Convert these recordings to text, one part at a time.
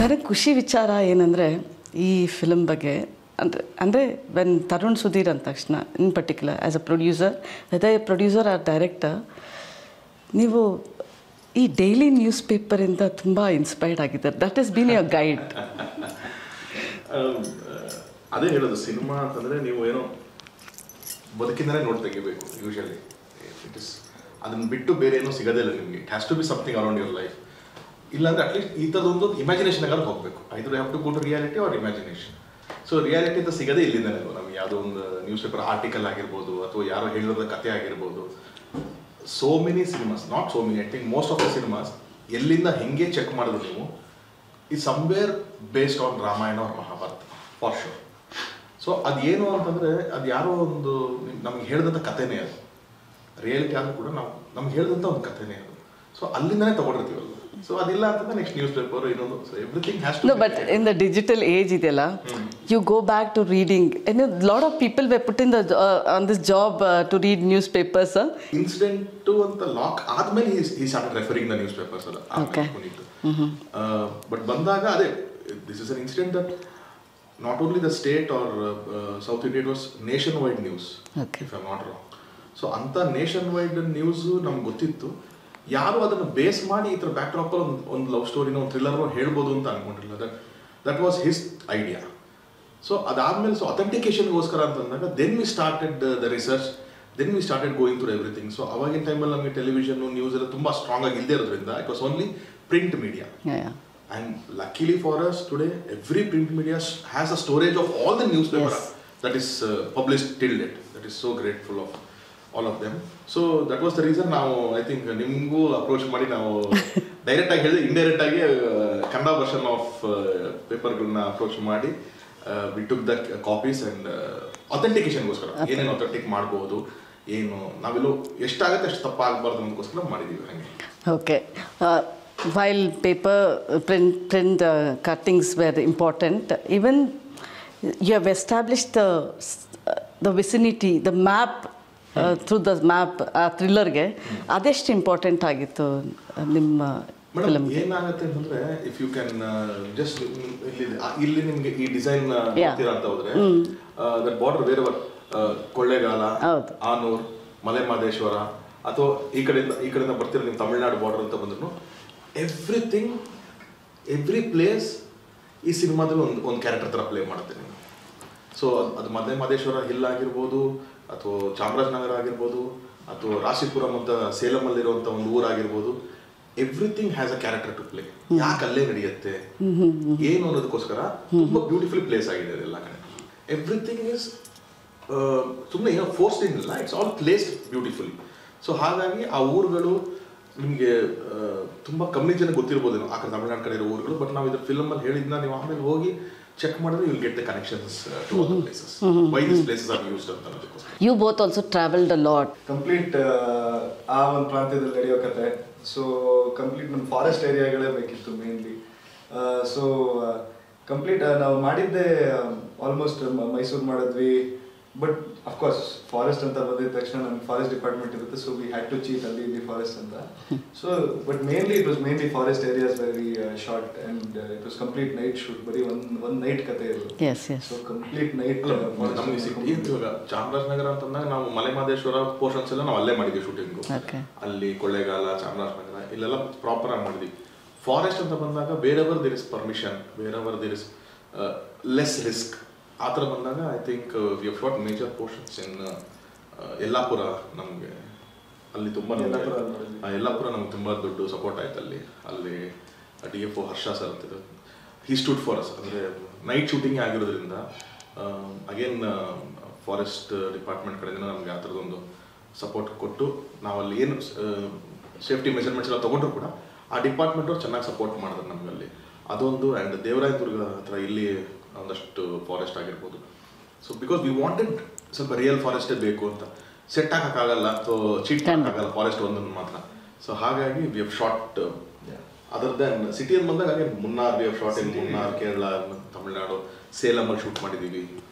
ನನಗೆ ಖುಷಿ ವಿಚಾರ ಏನಂದರೆ ಈ ಫಿಲ್ಮ್ ಬಗ್ಗೆ ಅಂದರೆ ವೆನ್ ತರುಣ್ ಸುಧೀರ್ ಅಂದ ತಕ್ಷಣ in particular as a producer whether a producer or director ನೀವು ಈ ಡೈಲಿ ನ್ಯೂಸ್ ಪೇಪರಿಂದ ತುಂಬ ಇನ್ಸ್ಪೈರ್ಡ್ ಆಗಿದ್ದಾರೆ. That is been your guide. ಅದೇ ಹೇಳೋದು, ಸಿನಿಮಾ ಅಂತಂದರೆ ನೀವು ಏನೋ ಬದುಕಿಂದಲೇ ನೋಡಿ ತೆಗಿಬೇಕು ಯೂಶಲಿ. ಇಟ್ ಇಸ್ ಅದನ್ನು ಬಿಟ್ಟು ಬೇರೆ ಏನೋ ಸಿಗೋದೇ ಇಲ್ಲ ನಿಮಗೆ. It has to be something around your life. ಇಲ್ಲಾಂದರೆ ಅಟ್ಲೀಸ್ಟ್ ಈ ಥರದೊಂದು ಇಮ್ಯಾಜಿನೇಷನ್ಗಾದ್ರೂ ಹೋಗಬೇಕು. Either have to go to reality or imagination. So reality ಅಂತ ಸಿಗೋದೇ ಇಲ್ಲಿಂದಲೇ. ನಮ್ಗೆ ಯಾವುದೋ ಒಂದು ನ್ಯೂಸ್ ಪೇಪರ್ ಆರ್ಟಿಕಲ್ ಆಗಿರ್ಬೋದು ಅಥವಾ ಯಾರೋ ಹೇಳಿರೋದ ಕಥೆ ಆಗಿರ್ಬೋದು. So many cinemas, not so many, I think most of the cinemas ಎಲ್ಲಿಂದ ಹೆಂಗೆ ಚೆಕ್ ಮಾಡಿದ್ರು ನೀವು ಈ ಸಮ್ವೇರ್ ಬೇಸ್ಡ್ ಆನ್ ರಾಮಾಯಣ ಅವ್ರ ಮಹಾಭಾರತ ಫಾರ್ ಶೋರ್. ಸೊ ಅದೇನು ಅಂತಂದರೆ ಅದು ಯಾರೋ ಒಂದು ನಮ್ಗೆ ಹೇಳಿದಂಥ ಕಥೆನೇ ಅದು. ರಿಯಾಲಿಟಿ ಆದರೂ ಕೂಡ ನಮ್ಗೆ ಹೇಳಿದಂಥ ಒಂದು ಕಥೆನೇ ಅದು. ಸೊ ಅಲ್ಲಿಂದನೇ ತೊಗೊಂಡಿರ್ತೀವಲ್ಲ. ಸೊ ಅದಿಲ್ಲ ಅಂತಂದ್ರೆ ನೆಕ್ಸ್ಟ್ ನ್ಯೂಸ್ ಪೇಪರ್ ಇನ್ನೊಂದು. So everything has to. But in the digital age ಇದೆಯಲ್ಲ, you go back to reading. Lot of people we put in the on this job to read newspapers. Incident ಅಂತ lock ಆದ್ಮೇಲೆ ಈ started referring the newspapers ಅಲ್ಲ. But ಬಂದಾಗ ಅದೇ this is an incident that not only the state or south India, it was nationwide news if I am not wrong. So ಅಂಥ nation wide news ನಮ್ಗೆ ಗೊತ್ತಿತ್ತು. ಯಾರು ಅದನ್ನು base ಮಾಡಿ ಈ ಥರ ಬ್ಯಾಕ್ ಡ್ರಾಪಲ್ಲಿ ಒಂದು ಲವ್ ಸ್ಟೋರಿನ ಒಂದು ಥ್ರಿಲ್ಲರ್ನ ಹೇಳ್ಬೋದು ಅಂತ ಅನ್ಕೊಂಡಿಲ್ಲ. That was his idea. So ಅದಾದಮೇಲೆ ಸೊ ಅಥೆಂಟಿಕೇಶನ್ಗೋಸ್ಕರ ಅಂತಂದಾಗ then we started the research, then we started going through everything. So ಅವಾಗಿನ ಟೈಮಲ್ಲಿ ನಮಗೆ ಟೆಲಿವಿಷನ್ ನ್ಯೂಸ್ ಎಲ್ಲ ತುಂಬ ಸ್ಟ್ರಾಂಗ್ ಆಗಿ ಇಲ್ಲದೆ ಇರೋದ್ರಿಂದ it was only print media. And luckily for us today, every print media has a storage of all the newspaper that is published till date. That is so grateful of all of them. So that was the reason now I think nimgu approach ಮಾಡಿ ನಾವು direct ಆಗಿ ಹೇಳಿದ್ರೆ indirect ಆಗಿ Kannada version of ಪೇಪರ್ಗಳನ್ನ approach ಮಾಡಿ we took the copies and authenticationಗೋಸ್ಕರ ಏನೇನು authentic ಮಾಡ್ಬೋದು, ಏನು ನಾವೆಲ್ಲೋ ಎಷ್ಟಾಗುತ್ತೆ ಅಷ್ಟು ತಪ್ಪಾಗಬಾರ್ದು ಅನ್ನೋದಕ್ಕೋಸ್ಕರ ಮಾಡಿದ್ದೀವಿ ಹಾಗೆ. Okay. While paper print cuttings were important, even you have established the vicinity, the map through the map thriller ge adeshtu important agittu nimma madam. ಏನಾಗುತ್ತೆ ಅಂತಂದ್ರೆ if you can just ಇಲ್ಲಿ ನಿಮಗೆ ಈ ಡಿಸೈನ್ ಮಾಡ್ತೀರಾ ಅಂತ ಹೋದ್ರೆ ದಟ್ ಬಾರ್ಡರ್ ಬೇರೆ ಕೊಳ್ಳೇಗಾಲ, ಆನೂರ್, ಮಲೆ ಮಹದೇಶ್ವರ ಅಥವಾ ಈ ಕಡೆಯಿಂದ ಬರ್ತೀರಾ ನೀವು ತಮಿಳ್ನಾಡು ಬಾರ್ಡರ್ ಅಂತ ಬಂದ್ರು ಎವ್ರಿಥಿಂಗ್ ಎವ್ರಿ ಪ್ಲೇಸ್ ಈ ಸಿನಿಮಾದಲ್ಲಿ ಒಂದು ಕ್ಯಾರೆಕ್ಟರ್ ಥರ ಪ್ಲೇ ಮಾಡುತ್ತೆ ನೀವು. ಸೊ ಅದು ಮಲೆ ಮಹದೇಶ್ವರ ಹಿಲ್ ಆಗಿರ್ಬೋದು ಅಥವಾ ಚಾಮರಾಜನಗರ ಆಗಿರ್ಬೋದು ಅಥವಾ ರಾಶಿಪುರಂ ಅಂತ ಸೇಲಮಲ್ಲಿರುವಂಥ ಒಂದು ಊರಾಗಿರ್ಬೋದು, everything has a character to play. ಯಾಕೆ ಅಲ್ಲೇ ನಡೆಯುತ್ತೆ ಏನು ಅನ್ನೋದಕ್ಕೋಸ್ಕರ ತುಂಬ ಬ್ಯೂಟಿಫುಲ್ ಪ್ಲೇಸ್ ಆಗಿದೆ ಅದೆಲ್ಲ ಕಡೆ. ಎವ್ರಿಥಿಂಗ್ ಇಸ್ ಸುಮ್ಮನೆ ಏನೋ ಫೋರ್ಸ್ಡ್ ಇಲ್ಲ, it's all placed beautifully. So ಹಾಗಾಗಿ ಆ ಊರುಗಳು ನಿಮಗೆ ತುಂಬ ಕಮ್ಮಿ ಜನ ಗೊತ್ತಿರ್ಬೋದೇನೋ ಆ ಕಡೆ ತಮಿಳ್ನಾಡು ಕಡೆ ಇರೋ ಊರುಗಳು. ಬಟ್ ನಾವು ಇದ್ರ ಫಿಲ್ಮಲ್ಲಿ ಹೇಳಿದ್ನ ನೀವು ಆಮೇಲೆ ಹೋಗಿ ಚೆಕ್ ಮಾಡಿದ್ರೆ you will get the connections to other places, why these places are used ಅಂತ ಅನ್ನೋದಕ್ಕೋಸ್ಕರ. You both also traveled a lot. Complete ಆ ಒಂದು ಪ್ರಾಂತ್ಯದಲ್ಲಿ ನಡೆಯೋ ಕತೆ. ಸೊ ಕಂಪ್ಲೀಟ್ ನಮ್ಮ ಫಾರೆಸ್ಟ್ ಏರಿಯಾಗಳೇ ಬೇಕಿತ್ತು ಮೇನ್ಲಿ. ಸೊ ಕಂಪ್ಲೀಟ್ ನಾವು ಮಾಡಿದ್ದೆ ಆಲ್ಮೋಸ್ಟ್ ಮೈಸೂರು ಮಾಡಿದ್ವಿ. ಬಟ್ ಅಫ್ಕೋರ್ಸ್ ಫಾರೆಸ್ಟ್ ಅಂತ ಬಂದಿದ ತಕ್ಷಣ ನಮ್ಗೆ ಫಾರೆಸ್ಟ್ ಡಿಪಾರ್ಟ್ಮೆಂಟ್ ಇರುತ್ತೆ. So we had to cheat ಅಲ್ಲಿ ಇಲ್ಲಿ ಫಾರೆಸ್ಟ್ ಅಂತ. So but mainly it was mainly forest areas very short and it was complete night shoot. ಬರೀ ಒಂದು ನೈಟ್ ಕತೆ ಇದು. So complete night. ನಮಗೆ ಇವಾಗ ಚಾಮರಾಜನಗರ ಅಂತಂದಾಗ ನಾವು ಮಲೆ ಮಹದೇಶ್ವರ ಪೋರ್ಷನ್ಸ್ ಎಲ್ಲ ನಾವು ಅಲ್ಲೇ ಮಾಡಿದ್ವಿ ಶೂಟಿಂಗು. ಅಲ್ಲಿ ಕೊಳ್ಳೇಗಾಲ, ಚಾಮರಾಜನಗರ ಇಲ್ಲೆಲ್ಲ ಪ್ರಾಪರ್ ಆಗಿ ಮಾಡಿದ್ವಿ. ಫಾರೆಸ್ಟ್ ಅಂತ ಬಂದಾಗ wherever there is permission, wherever there is less risk. ಆ ಥರ ಬಂದಾಗ I think we have shot major portions in Yellapur. ನಮಗೆ ಅಲ್ಲಿ ತುಂಬ ಯಲ್ಲಾಪುರ ನಮ್ಗೆ ತುಂಬ ದೊಡ್ಡ ಸಪೋರ್ಟ್ ಆಯ್ತು ಅಲ್ಲಿ DFO ಹರ್ಷ ಸರ್ ಅಂತಿದ್ರು, ಹಿ ಸ್ಟುಡ್ ಫಾರ್ ಅಸ್. ಅಂದರೆ ನೈಟ್ ಶೂಟಿಂಗ್ ಆಗಿರೋದ್ರಿಂದ ಅಗೇನ್ ಫಾರೆಸ್ಟ್ ಡಿಪಾರ್ಟ್ಮೆಂಟ್ ಕಡೆಯಿಂದ ನಮಗೆ ಆ ಥರದೊಂದು ಸಪೋರ್ಟ್ ಕೊಟ್ಟು ನಾವಲ್ಲಿ ಏನು ಸೇಫ್ಟಿ ಮೆಜರ್ಮೆಂಟ್ಸ್ ಎಲ್ಲ ತೊಗೊಂಡ್ರು ಕೂಡ ಆ ಡಿಪಾರ್ಟ್ಮೆಂಟ್ ಅವ್ರು ಚೆನ್ನಾಗಿ ಸಪೋರ್ಟ್ ಮಾಡಿದ್ರು ನಮಗಲ್ಲಿ. ಅದೊಂದು ಆ್ಯಂಡ್ ದೇವರಾಯದುರ್ಗ ಹತ್ರ ಇಲ್ಲಿ ಒಂದಷ್ಟು ಫಾರೆಸ್ಟ್ ಆಗಿರ್ಬೋದು. ಸೊ ಬಿಕಾಸ್ ವಿ ವಾಂಟೆಡ್ ಸ್ವಲ್ಪ ರಿಯಲ್ ಫಾರೆಸ್ಟೇ ಬೇಕು ಅಂತ, ಸೆಟ್ ಹಾಕೋಕ್ಕಾಗಲ್ಲ ಅಥವಾ ಚೀಟ್ ಮಾಡೋಕ್ಕಾಗಲ್ಲ ಫಾರೆಸ್ಟ್ ಒಂದನ್ನು ಮಾತ್ರ. ಸೊ ಹಾಗಾಗಿ we have shot other than ಸಿಟಿಯಲ್ಲಿ ಬಂದಾಗ ಹಾಗೆ Munnar, we have shot in Munnar, Kerala, Tamil Nadu, ಸೇಲಮಲ್ಲಿ ಶೂಟ್ ಮಾಡಿದ್ದೀವಿ.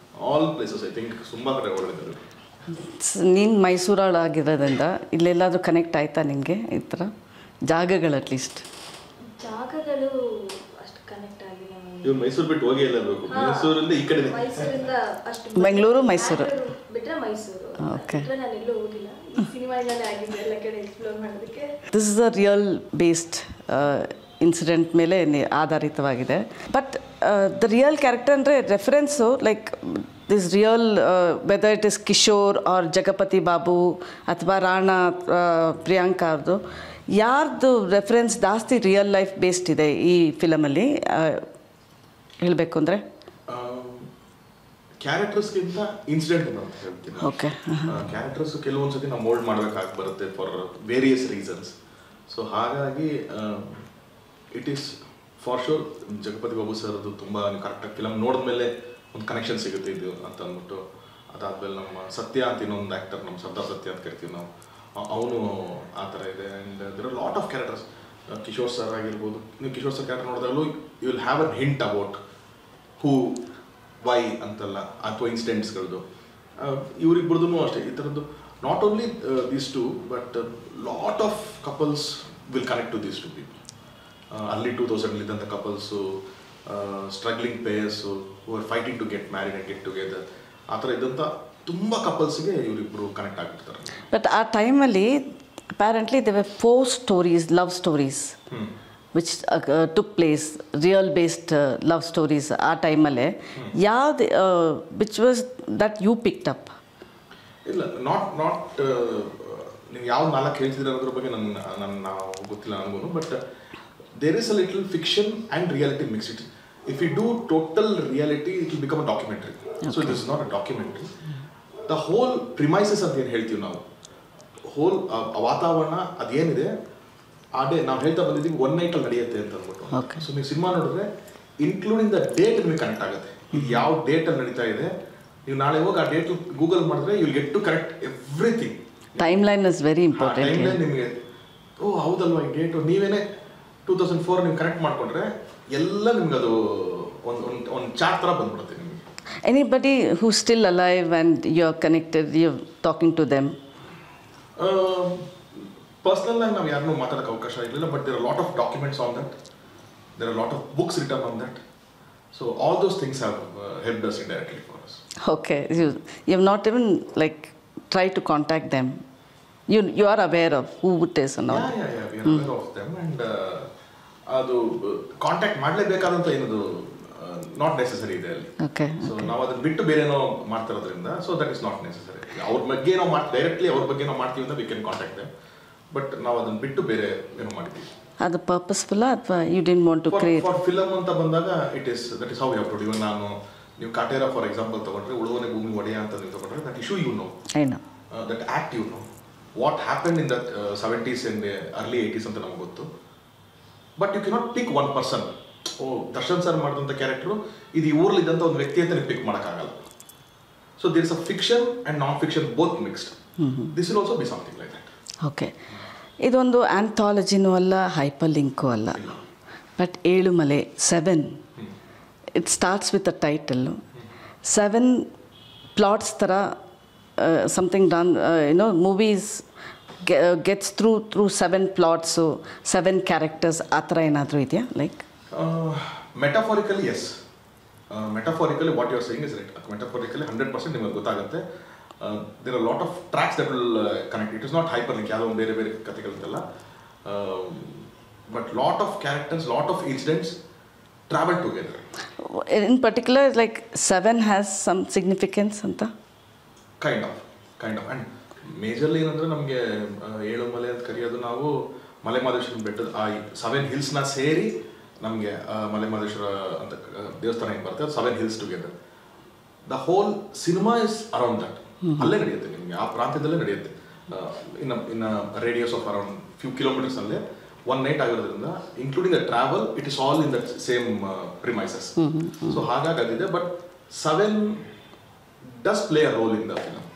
ಆಲ್ ಪ್ಲೇಸಸ್ ಐ ಥಿಂಕ್ ತುಂಬ ಕಡೆ ಹೊರಡಿದ್ದಾರೆ. ನೀನು ಮೈಸೂರಾಗಿರೋದ್ರಿಂದ ಇಲ್ಲೆಲ್ಲಾದರೂ ಕನೆಕ್ಟ್ ಆಯಿತಾ ನಿನಗೆ ಈ ಥರ ಜಾಗಗಳು? ಅಟ್ಲೀಸ್ಟ್ ಜಾಗಗಳು ಅಷ್ಟು ಕನೆಕ್ಟ್ ಆಗಿಲ್ಲ. ಇವ್ರು ಮೈಸೂರು ಬಿಟ್ಟು ಹೋಗಿ ಇರಬೇಕು. ಮೈಸೂರಿಂದ ಈ ಕಡೆ ಮೈಸೂರಿಂದ ಅಷ್ಟು ಬೆಂಗಳೂರು ಮೈಸೂರು ಬಿಟ್ಟರೆ ಮೈಸೂರು. ಓಕೆ. ನಾನು ಎಲ್ಲೂ ಹೋಗಿಲ್ಲ. ಸಿನಿಮಾಯಿಂದಲೇ ಆಗಿದೆ ಎಲ್ಲ ಕಡೆ ಎಕ್ಸ್ಪ್ಲೋರ್ ಮಾಡೋದಕ್ಕೆ. This is a real based incident ಮೇಲೆ ಆಧಾರಿತವಾಗಿದೆ. ಬಟ್ ದ ರಿಯಲ್ ಕ್ಯಾರೆಕ್ಟರ್ ಅಂದರೆ reference like this real whether it is Kishore or Jagapathi Babu ಅಥವಾ ರಾಣಾ ಪ್ರಿಯಾಂಕಾ ಅವ್ರದ್ದು ಯಾರ್ದು ರೆಫರೆನ್ಸ್ ಜಾಸ್ತಿ ರಿಯಲ್ ಲೈಫ್ ಬೇಸ್ಡ್ ಇದೆ ಈ ಫಿಲಮಲ್ಲಿ ಹೇಳಬೇಕು ಅಂದರೆ? ಕ್ಯಾರೆಕ್ಟರ್ಸ್ಗಿಂತ ಇನ್ಸಿಡೆಂಟ್ ಅಂತ ಹೇಳ್ತೀನಿ. ಓಕೆ. ಕ್ಯಾರೆಕ್ಟರ್ಸ್ ಕೆಲವೊಂದ್ಸತಿ ನಾವು ಮೋಲ್ಡ್ ಮಾಡಬೇಕಾಗಿ ಬರುತ್ತೆ ಫಾರ್ ವೇರಿಯಸ್ ರೀಸನ್ಸ್. ಸೊ ಹಾಗಾಗಿ it is for sure Jagapathi Babu ಸರ್ದು ತುಂಬ ಕರೆಕ್ಟಾಗಿ ಫಿಲಮ್ ನೋಡಿದ್ಮೇಲೆ ಒಂದು ಕನೆಕ್ಷನ್ ಸಿಗುತ್ತೆ ಇದು ಅಂತ ಅಂದ್ಬಿಟ್ಟು. ಅದಾದಮೇಲೆ ನಮ್ಮ ಸತ್ಯ ಅಂತ ಇನ್ನೊಂದು ಆ್ಯಕ್ಟರ್, ನಮ್ಮ ಸರ್ದಾರ್ ಸತ್ಯ ಅಂತ ಕರಿತೀವಿ ನಾವು, ಅವನು ಆ ಥರ ಇದೆ. And there are lot of characters. Kishore sir ಆಗಿರ್ಬೋದು, ನೀವು ಕಿಶೋರ್ ಸರ್ ಕ್ಯಾರೆಕ್ಟರ್ ನೋಡಿದಾಗಲೂ you will have an hint about who why ಅಂತಲ್ಲ, ಅಥವಾ ಇನ್ಸಿಡೆಂಟ್ಸ್ಗಳದ್ದು. ಇವರಿಬ್ಬರದ್ದು ಅಷ್ಟೇ ಈ ಥರದ್ದು. Not only these two, but lot of couples will connect to these two people. Early 2000 ಇದ್ದಂಥ couples, struggling pairs who are fighting to get married and get together, ಆ ಥರ ಇದ್ದಂಥ ತುಂಬ ಕಪಲ್ಸ್ಗೆ ಇವರಿಬ್ಬರು ಕನೆಕ್ಟ್ ಆಗಿರ್ತಾರೆ. ಬಟ್ ಆ ಟೈಮಲ್ಲಿ apparently they were 4 stories, love stories which took place, real based love stories ಆ ಟೈಮಲ್ಲೇ. ಯಾವ್ದು which was that you picked up? ಇಲ್ಲ, ನಾಟ್ ನೀವು ಯಾವ 4 ಹೇಳ್ತಿದ್ರೆ ಅನ್ನೋದ್ರ ಬಗ್ಗೆ ನಾವು ಗೊತ್ತಿಲ್ಲ ನನಗೂ. But there is a little fiction and reality mixed. If you do total reality it will become a documentary. So it is not a documentary. The whole premises ಅಂತ ಏನು ಹೇಳ್ತೀವಿ ನಾವು, ಹೋಲ್ ವಾತಾವರಣ ಅದೇನಿದೆ ಆ ಡೇ ನಾವು ಹೇಳ್ತಾ ಬಂದಿದ್ದೀವಿ 1 ನೈಟಲ್ಲಿ ನಡೆಯುತ್ತೆ ಅಂತ ಅಂದ್ಬಿಟ್ಟು. ಸೊ ನೀವು ಸಿನಿಮಾ ನೋಡಿದ್ರೆ ಇನ್ಕ್ಲೂಡಿಂಗ್ ದ ಡೇಟ್ ನಿಮಗೆ ಕನೆಕ್ಟ್ ಆಗುತ್ತೆ. ಇದು ಯಾವ ಡೇಟಲ್ಲಿ ನಡೀತಾ ಇದೆ, ನೀವು ನಾಳೆ ಹೋಗಿ ಆ ಡೇಟ್ ಗೂಗಲ್ ಮಾಡಿದ್ರೆ you will get to correct everything. Timeline is very important. Timeline ನಿಮಗೆ ಹೌದಲ್ವಾ ಈ ಡೇಟು ನೀವೇನೇ 2004 ನೀವು ಕನೆಕ್ಟ್ ಮಾಡಿಕೊಂಡ್ರೆ ಎಲ್ಲ ನಿಮ್ಗೆ ಅದು ಒಂದು ಚಾರ್ಟ್ ಥರ ಬಂದ್ಬಿಡುತ್ತೆ ನಿಮಗೆ. Anybody who's still alive and you're connected, you're talking to them? Personal ಆಗಿ ನಾವು ಯಾರನ್ನೂ ಮಾತಾಡೋಕ್ಕೆ ಅವಕಾಶ ಇರಲಿಲ್ಲ. But there are lot of documents on that, there are lot of books written on that. So all those things have helped us indirectly for us. Okay, you have not even like tried to contact them. You are aware of who it is and all. Yeah, we are aware of them. And ಅದು contact ಮಾಡಲೇಬೇಕಾದಂಥ ಏನದು not necessary ಇದೆ ಅಲ್ಲಿ. Okay. So ನಾವು ಅದನ್ನ ಬಿಟ್ಟು ಬೇರೆ ಏನೋ ಮಾಡ್ತಿರೋದ್ರಿಂದ so that is not necessary. ಅವ್ರ ಬಗ್ಗೆ ನಾವು ಡೈರೆಕ್ಟ್ಲಿ ಅವ್ರ ಬಗ್ಗೆ ನಾವು ಮಾಡ್ತೀವಿ ಅಂತ we can contact them. But ನಾವು ಅದನ್ನ ಬಿಟ್ಟು ಬೇರೆ ಏನೋ ಮಾಡಿದ್ದೀವಿ. ಅದು ಪರ್ಪಸ್ಫುಲ್ ಅಥವಾ you didn't want to create? For film ಅಂತ ಬಂದಾಗ that is how you have to do. ನಾನು ನೀವು ಕಾಟೇರ ಫಾರ್ ಎಕ್ಸಾಂಪಲ್ ತಗೊಂಡ್ರೆ, ಉಳುವನೆ ಭೂಮಿ ಒಡೆಯ ಅಂತ ನೀವು ತಗೊಂಡ್ರೆ, that issue you know, that act you know, what happen in the 70s and early 80s ಅಂತ ನಮ್ಗೆ ಗೊತ್ತು. But you cannot pick one person. Darshan sir ಮಾಡಿದಂಥ ಕ್ಯಾರೆಕ್ಟರು ಇದು ಈ ಊರಲ್ಲಿದ್ದಂಥ ಒಂದು ವ್ಯಕ್ತಿ ಅಂತ ನೀವು ಪಿಕ್ ಮಾಡೋಕ್ಕಾಗಲ್ಲ. So there is a fiction and nonfiction both mixed. This will also be something like that. Okay. ಇದೊಂದು ಆಂಥಾಲಜಿನೂ ಅಲ್ಲ, ಹೈಪರ್ ಲಿಂಕು ಅಲ್ಲ, but Yelumale 7. It starts with a title 7 plots ಥರ something done movies gets through 7 plots 7 characters ಆ ಥರ ಏನಾದರೂ ಇದೆಯಾ? Like metaphorically yes, metaphorically what you are saying is right. Metaphorically 100% ನಿಮಗೆ ಗೊತ್ತಾಗುತ್ತೆ. There are lot of tracks that will connect. It is not hyperlink, ಯಾವುದೋ ಒಂದು ಬೇರೆ ಬೇರೆ ಕಥೆಗಳಿದ್ದಲ್ಲ. But lot of characters, lot of incidents travel together. In particular like 7 has some significance ಅಂತ kind of. And majorly ಏನಂದರೆ ನಮಗೆ ಏಳುಮಲೆ ಅಂತ ಕರೆಯೋದು ನಾವು ಮಲೆ ಮಹದೇಶ್ವರ ಬೆಟ್ಟದ ಆ 7 ಹಿಲ್ಸ್ನ ಸೇರಿ ನಮಗೆ ಮಲೆ ಮಹದೇಶ್ವರ ಅಂತ ದೇವಸ್ಥಾನ ಏನು ಬರುತ್ತೆ, ಅದು 7 hills together. The whole cinema is around that. ಅಲ್ಲೇ ನಡೆಯುತ್ತೆ, ನಿಮಗೆ ಆ ಪ್ರಾಂತ್ಯದಲ್ಲೇ ನಡೆಯುತ್ತೆ. In radius of around few ಕಿಲೋಮೀಟರ್ಸಲ್ಲೇ 1 ನೈಟ್ ಆಗಿರೋದ್ರಿಂದ, including the travel, it is all in that same premises. So ಹಾಗಾಗಿ ಅದಿದೆ. But 7 does play a role in the film.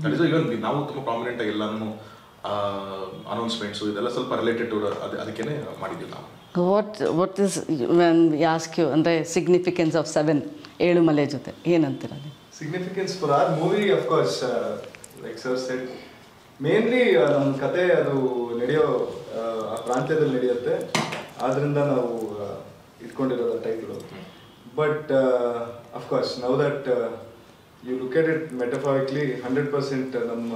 That is even ನಾವು ತುಂಬ ಪ್ರಾಮಿನೆಂಟ್ ಆಗಿ ಎಲ್ಲಾನು ಅನೌನ್ಸ್ಮೆಂಟ್ಸು ಇದೆಲ್ಲ ಸ್ವಲ್ಪ ರಿಲೇಟೆಡ್ ಟು ಅದಕ್ಕೇ ಮಾಡಿದ್ದೀವಿ ನಾವು. What is when we ask you ಅಂದರೆ ಸಿಗ್ನಿಫಿಕೆನ್ಸ್ ಆಫ್ 7 ಏಳುಮಲೆ ಜೊತೆ ಏನಂತೀರ? Significance for our movie of course like sir said, mainly ನಮ್ಮ ಕತೆ ಅದು ನಡೆಯೋ ಆ ಪ್ರಾಂತ್ಯದಲ್ಲಿ ನಡೆಯುತ್ತೆ. ಆದ್ದರಿಂದ ನಾವು ಇಟ್ಕೊಂಡಿರೋದು title. But of course, now that you look at it metaphorically, 100% ನಮ್ಮ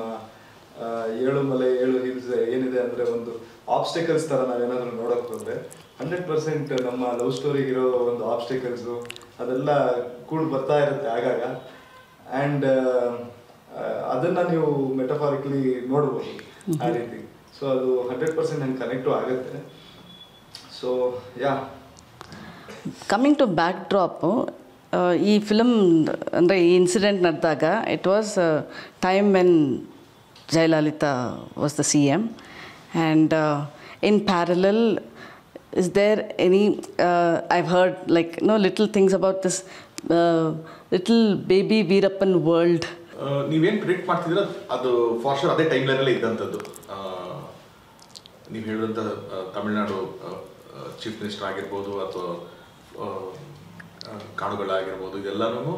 ಏಳು ಮಲೆ ಏಳು ಹಿಲ್ಸ್ ಏನಿದೆ ಅಂದರೆ ಒಂದು ಆಬ್ಸ್ಟಿಕಲ್ಸ್ ಥರ ನಾವೇನಾದರೂ ನೋಡೋಕೆ ಹೋದರೆ 100% ನಮ್ಮ ಲವ್ ಸ್ಟೋರಿಗಿರೋ ಒಂದು ಆಬ್ಸ್ಟಿಕಲ್ಸು ಅದೆಲ್ಲ ಕೂಡ ಬರ್ತಾ ಇರುತ್ತೆ ಆಗಾಗ. ಆ್ಯಂಡ್ ಅದನ್ನು ನೀವು ಮೆಟಫಾರಿಕಲಿ ನೋಡ್ಬೋದು ಆ ರೀತಿ. ಸೊ ಅದು 100% ನಂಗೆ ಕನೆಕ್ಟು ಆಗುತ್ತೆ. So yeah, coming to backdrop, ಈ ಫಿಲಮ್ ಅಂದರೆ ಈ ಇನ್ಸಿಡೆಂಟ್ ನಡೆದಾಗ it was time when Jayalalitha was the CM, and in parallel is there any I've heard like little things about this little baby Veerappan world. ನೀವೇನು predict ಮಾಡ್ತಿದ್ದೀರ ಅದು for sure ಅದೇ time ಲೈನಲ್ಲೇ ಇದ್ದಂಥದ್ದು. ನೀವು ಹೇಳಿದಂಥ Tamil Nadu chief minister ಆಗಿರ್ಬೋದು ಅಥವಾ ಕಾಡುಗಳಾಗಿರ್ಬೋದು, ಇದೆಲ್ಲನೂ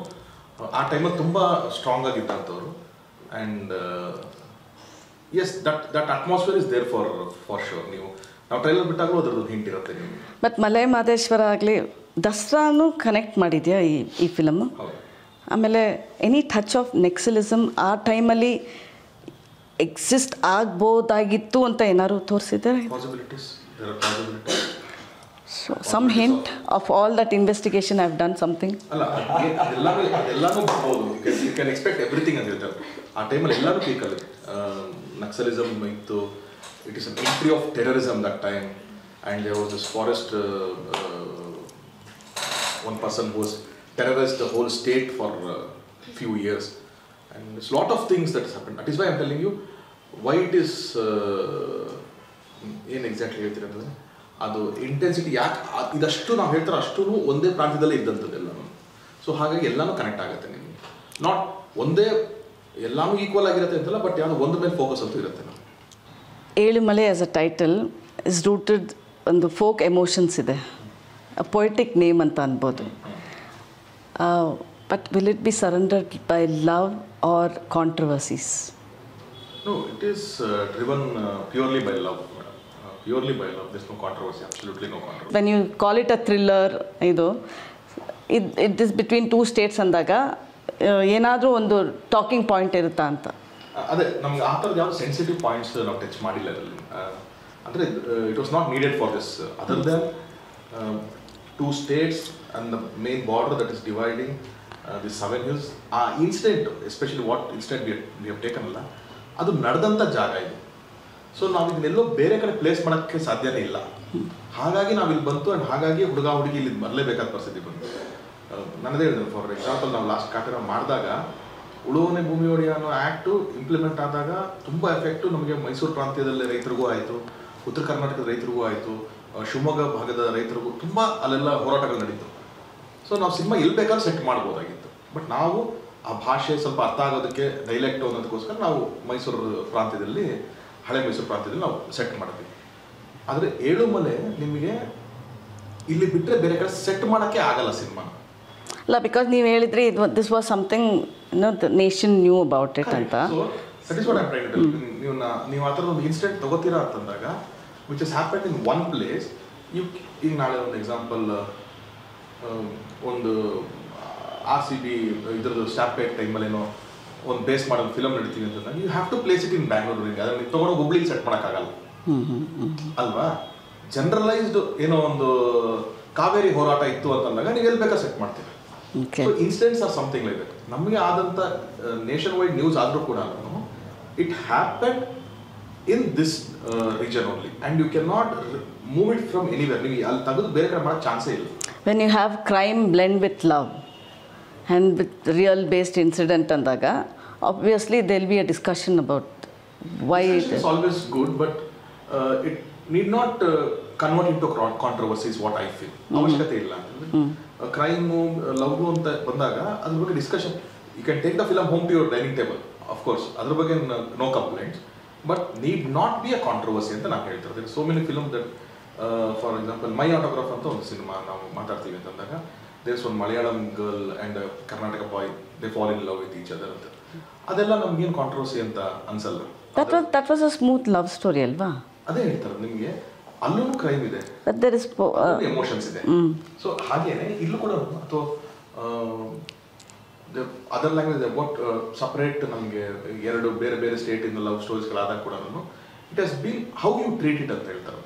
ಆ ಟೈಮಲ್ಲಿ ತುಂಬ ಸ್ಟ್ರಾಂಗ್ ಆಗಿದ್ದಂಥವ್ರು. And yes, that atmosphere is there for sure. ನಾವು ಟ್ರೈಲರ್ ಬಿಟ್ಟಾಗಲೂ ಅದ್ರದ್ದು ಹಿಂಟ್ ಇರುತ್ತೆ ನಿಮಗೆ. ಮತ್ತು ಮಲೆ ಮಹದೇಶ್ವರ ಆಗಲಿ, ದಸರಾನು ಕನೆಕ್ಟ್ ಮಾಡಿದೆಯಾ ಈ ಫಿಲಮು? ಆಮೇಲೆ ಎನಿ ಟಚ್ ಆಫ್ ನೆಕ್ಸಲಿಸಮ್ ಆ ಟೈಮಲ್ಲಿ ಎಕ್ಸಿಸ್ಟ್ ಆಗ್ಬೋದಾಗಿತ್ತು ಅಂತ ಏನಾದ್ರು ತೋರಿಸಿದ್ದಾರೆ? So some hint of all that investigation I have done something. ಅಲ್ಲ, ಎಲ್ಲನೂ ಬರ್ಬೋದು. ಯು ಕ್ಯಾನ್ ಎಕ್ಸ್ಪೆಕ್ಟ್ ಎವ್ರಿಥಿಂಗ್ ಅಂತ ಹೇಳ್ತಾರೆ. ಆ ಟೈಮಲ್ಲಿ ಎಲ್ಲನೂ ಪೀಕಲ್ಲಿ ನಕ್ಸಲಿಸಮ್ ಇತ್ತು. It is an entry of terrorism that time, and there was this forest one person who was terrorized the whole state for few years, and there's a lot of things that has happened. That is why I'm telling you why it is ಏನು exactly ಹೇಳ್ತೀರ ಅಂತಂದರೆ ಅದು intensity ಯಾಕೆ ಇದಷ್ಟು ನಾವು ಹೇಳ್ತಾರೆ ಅಷ್ಟೂ ಒಂದೇ ಪ್ರಾಂತ್ಯದಲ್ಲೇ ಇದ್ದಂಥದ್ದು ಎಲ್ಲನೂ. ಸೊ ಹಾಗಾಗಿ ಎಲ್ಲನೂ ಕನೆಕ್ಟ್ ಆಗುತ್ತೆ ನಿಮಗೆ. ನಾಟ್ ಒಂದೇ ಎಲ್ಲನೂ ಈಕ್ವಲ್ ಆಗಿರುತ್ತೆ ಅಂತಲ್ಲ, ಬಟ್ ಯಾವುದೋ ಒಂದು ಮೇಲೆ ಫೋಕಸ್ ಅಂತೂ ಇರುತ್ತೆ. Elumale as a title is rooted ಒಂದು ಫೋಕ್ ಎಮೋಷನ್ಸ್ ಇದೆ, ಪೊಯಿಟಿಕ್ ನೇಮ್ ಅಂತ ಅನ್ಬೋದು. But will it be surrendered by love or controversies? No, it is driven purely by love. Purely by love. There's no controversy. Absolutely no controversy. When you call it a thriller, it is between two states ಅಂದಾಗ ಏನಾದರೂ ಒಂದು talking point ಇರುತ್ತಾ ಅಂತ? ಅದೇ, ನಮ್ಗೆ ಆ ಥರದ್ದು ಯಾವ ಸೆನ್ಸಿಟಿವ್ ಪಾಯಿಂಟ್ಸ್ ನಾವು ಟಚ್ ಮಾಡಿಲ್ಲ ಅದರಲ್ಲಿ. ಅಂದರೆ it was not needed for this. Other than two states and the main border that is dividing the 7 hills. ಆ incident, especially what incident we have taken ಅಲ್ಲ, ಅದು ನಡೆದಂಥ ಜಾಗ ಇದು. ಸೊ ನಾವು ಇದನ್ನೆಲ್ಲೋ ಬೇರೆ ಕಡೆ ಪ್ಲೇಸ್ ಮಾಡೋಕ್ಕೆ ಸಾಧ್ಯನೇ ಇಲ್ಲ. ಹಾಗಾಗಿ ನಾವಿಲ್ಲಿ ಬಂತು, ಆ್ಯಂಡ್ ಹಾಗಾಗಿ ಹುಡುಗಿ ಇಲ್ಲಿ ಬರಲೇಬೇಕಾದ ಪರಿಸ್ಥಿತಿ ಬಂತು. ನನ್ನದೇ ಹೇಳಿದೆ, ಫಾರ್ ಎಕ್ಸಾಂಪಲ್ ನಾವು ಲಾಸ್ಟ್ ಕಾಟರ ಮಾಡಿದಾಗ ಉಳುವನೆ ಭೂಮಿ ಒಡೆಯ ಅನ್ನೋ ಆ್ಯಕ್ಟು ಇಂಪ್ಲಿಮೆಂಟ್ ಆದಾಗ ತುಂಬ ಎಫೆಕ್ಟು ನಮಗೆ ಮೈಸೂರು ಪ್ರಾಂತ್ಯದಲ್ಲಿ ರೈತರಿಗೂ ಆಯಿತು, ಉತ್ತರ ಕರ್ನಾಟಕದ ರೈತರಿಗೂ ಆಯಿತು, ಶಿವಮೊಗ್ಗ ಭಾಗದ ರೈತರಿಗೂ ತುಂಬ ಅಲ್ಲೆಲ್ಲ ಹೋರಾಟಗಳು ನಡೀತು. ಸೊ ನಾವು ಸಿನಿಮಾ ಎಲ್ಲಿ ಬೇಕಾದ್ರೂ ಸೆಟ್ ಮಾಡ್ಬೋದಾಗಿತ್ತು. ಬಟ್ ನಾವು ಆ ಭಾಷೆ ಸ್ವಲ್ಪ ಅರ್ಥ ಆಗೋದಕ್ಕೆ ಡೈಲೆಕ್ಟು ಅನ್ನೋದಕ್ಕೋಸ್ಕರ ನಾವು ಮೈಸೂರು ಪ್ರಾಂತ್ಯದಲ್ಲಿ, ಹಳೆ ಮೈಸೂರು ಪ್ರಾಂತ್ಯದಲ್ಲಿ ನಾವು ಸೆಟ್ ಮಾಡಿದ್ವಿ. ಆದರೆ ಏಳುಮಲೆ ನಿಮಗೆ ಇಲ್ಲಿ ಬಿಟ್ಟರೆ ಬೇರೆ ಕಡೆ ಸೆಟ್ ಮಾಡೋಕ್ಕೆ ಆಗಲ್ಲ ಸಿನಿಮಾ. ಅಲ್ಲ, ಬಿಕಾಸ್ ನೀವು ಹೇಳಿದ್ರಿ this was something the nation knew about it ಅಂತ. So that is what I am trying to tell. ನೀವು ಆ ಥರದ ಒಂದು ಇನ್ಸಿಡೆಂಟ್ ತಗೋತೀರಾ ಅಂತಂದಾಗ which is happened in one place. ಈಗ ನಾಳೆ ಒಂದು ಎಕ್ಸಾಂಪಲ್, ಒಂದು RCB ಇದ್ರದ್ದು ಸ್ಟಾಂಪೇಡ್ ಟೈಮಲ್ಲೇನೋ ಒಂದು ಬೇಸ್ ಮಾಡೋ ಫಿಲಮ್ ನಡೀತೀವಿ ಅಂತಂದಾಗ you have to place it in Bangalore. ಅದನ್ನು ನೀವು ತೊಗೊಂಡು ಹುಬ್ಳಿಗೆ ಸೆಟ್ ಮಾಡೋಕ್ಕಾಗಲ್ಲ ಅಲ್ವಾ? ಜನರಲೈಸ್ಡ್ ಏನೋ ಒಂದು ಕಾವೇರಿ ಹೋರಾಟ ಇತ್ತು ಅಂತಂದಾಗ ನೀವು ಎಲ್ಲಿ ಬೇಕಾ ಸೆಟ್ ಮಾಡ್ತೀವಿ. So incidents are something like that. ನಮಗೆ ಆದಂಥ ನೇಷನ್ ವೈಡ್ ನ್ಯೂಸ್ ಆದರೂ ಕೂಡ it happen in this region only, and you can not move it from anywhere. ನೀವು ಅಲ್ಲಿ ತೆಗೆದು ಬೇರೆ ಕಡೆ ಮಾಡೋಕ್ಕೆ ಚಾನ್ಸೇ ಇಲ್ಲ. When you have crime blend with love and with real based incident ಅಂದಾಗ obviously there will be a discussion about why it is always good, but it need not convert into controversy is what I feel. ಅವಶ್ಯಕತೆ ಇಲ್ಲ. Crime love ಅಂತ ಬಂದಾಗ ಅದ್ರ ಬಗ್ಗೆ discussion, you can take the film home to your dining table, of course ಅದ್ರ ಬಗ್ಗೆ no complaints, but need not be a controversy ಅಂತ ನಾನು ಹೇಳ್ತಿರ್ತೀನಿ. So many film that, for example My Autograph ಅಂತ ಒಂದು ಸಿನಿಮಾ ನಾವು ಮಾತಾಡ್ತೀವಿ ಅಂತಂದಾಗ ದೇರ್ಸ್ ಒಂದು Malayalam girl and Karnataka boy, they fall in love with each other ಅಂತ. ಅದೆಲ್ಲ ನಮ್ಗೇನು ಕಾಂಟ್ರವರ್ಸಿ ಅಂತ ಅನ್ಸಲ್ಲ. that was a smooth love story ಅಲ್ವಾ? ಅದೇ ಹೇಳ್ತಾರೆ ನಿಮಗೆ, ಅಲ್ಲೂ ಕ್ರೈಮ್ ಇದೆ, ಎಮೋಷನ್ಸ್ ಇದೆ. ಸೊ ಹಾಗೇನೆ ಇಲ್ಲೂ ಕೂಡ ಅಥವಾ ಅದರ್ ಲ್ಯಾಂಗ್ವೇಜ್ ಅಬೌಟ್ ಸಪರೇಟ್ ನಮಗೆ ಎರಡು ಬೇರೆ ಬೇರೆ ಸ್ಟೇಟಿಂದ ಲವ್ ಸ್ಟೋರೀಸ್ಗಳಾದಾಗ ಕೂಡ it has been how you treat it ಅಂತ ಹೇಳ್ತಾರೆ.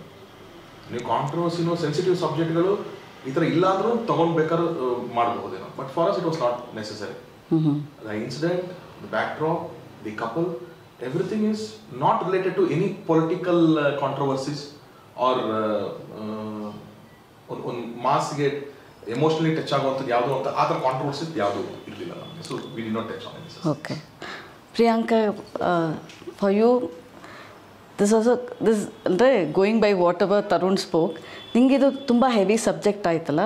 ನೀವು ಕಾಂಟ್ರವರ್ಸಿನೋ ಸೆನ್ಸಿಟಿವ್ ಸಬ್ಜೆಕ್ಟ್ಗಳು ಈ ಥರ ಇಲ್ಲ ಅಂದ್ರೂ ತೊಗೊಂಡ್ಬೇಕಾದ್ರೆ ಮಾಡಬಹುದೇನೋ, but for us it was not necessary. The incident, the backdrop, the couple, everything is not related to any political controversies or ಒಂದು ಮಾಸ್ಗೆ ಎಮೋಷನಲಿ ಟಚ್ ಆಗುವಂಥದ್ದು ಯಾವುದೋ ಅಂತ ಆ ಥರ ಕಾಂಟ್ರವರ್ಸಿ ಯಾವುದೂ ಇರಲಿಲ್ಲ ನಮಗೆ. So we did not touch on this. Okay Priyanka, for you this ಅಂದರೆ going by whatever Tarun spoke, ನಿಂಗೆ ಇದು ತುಂಬ ಹೆವಿ ಸಬ್ಜೆಕ್ಟ್ ಆಯ್ತಲ್ಲ,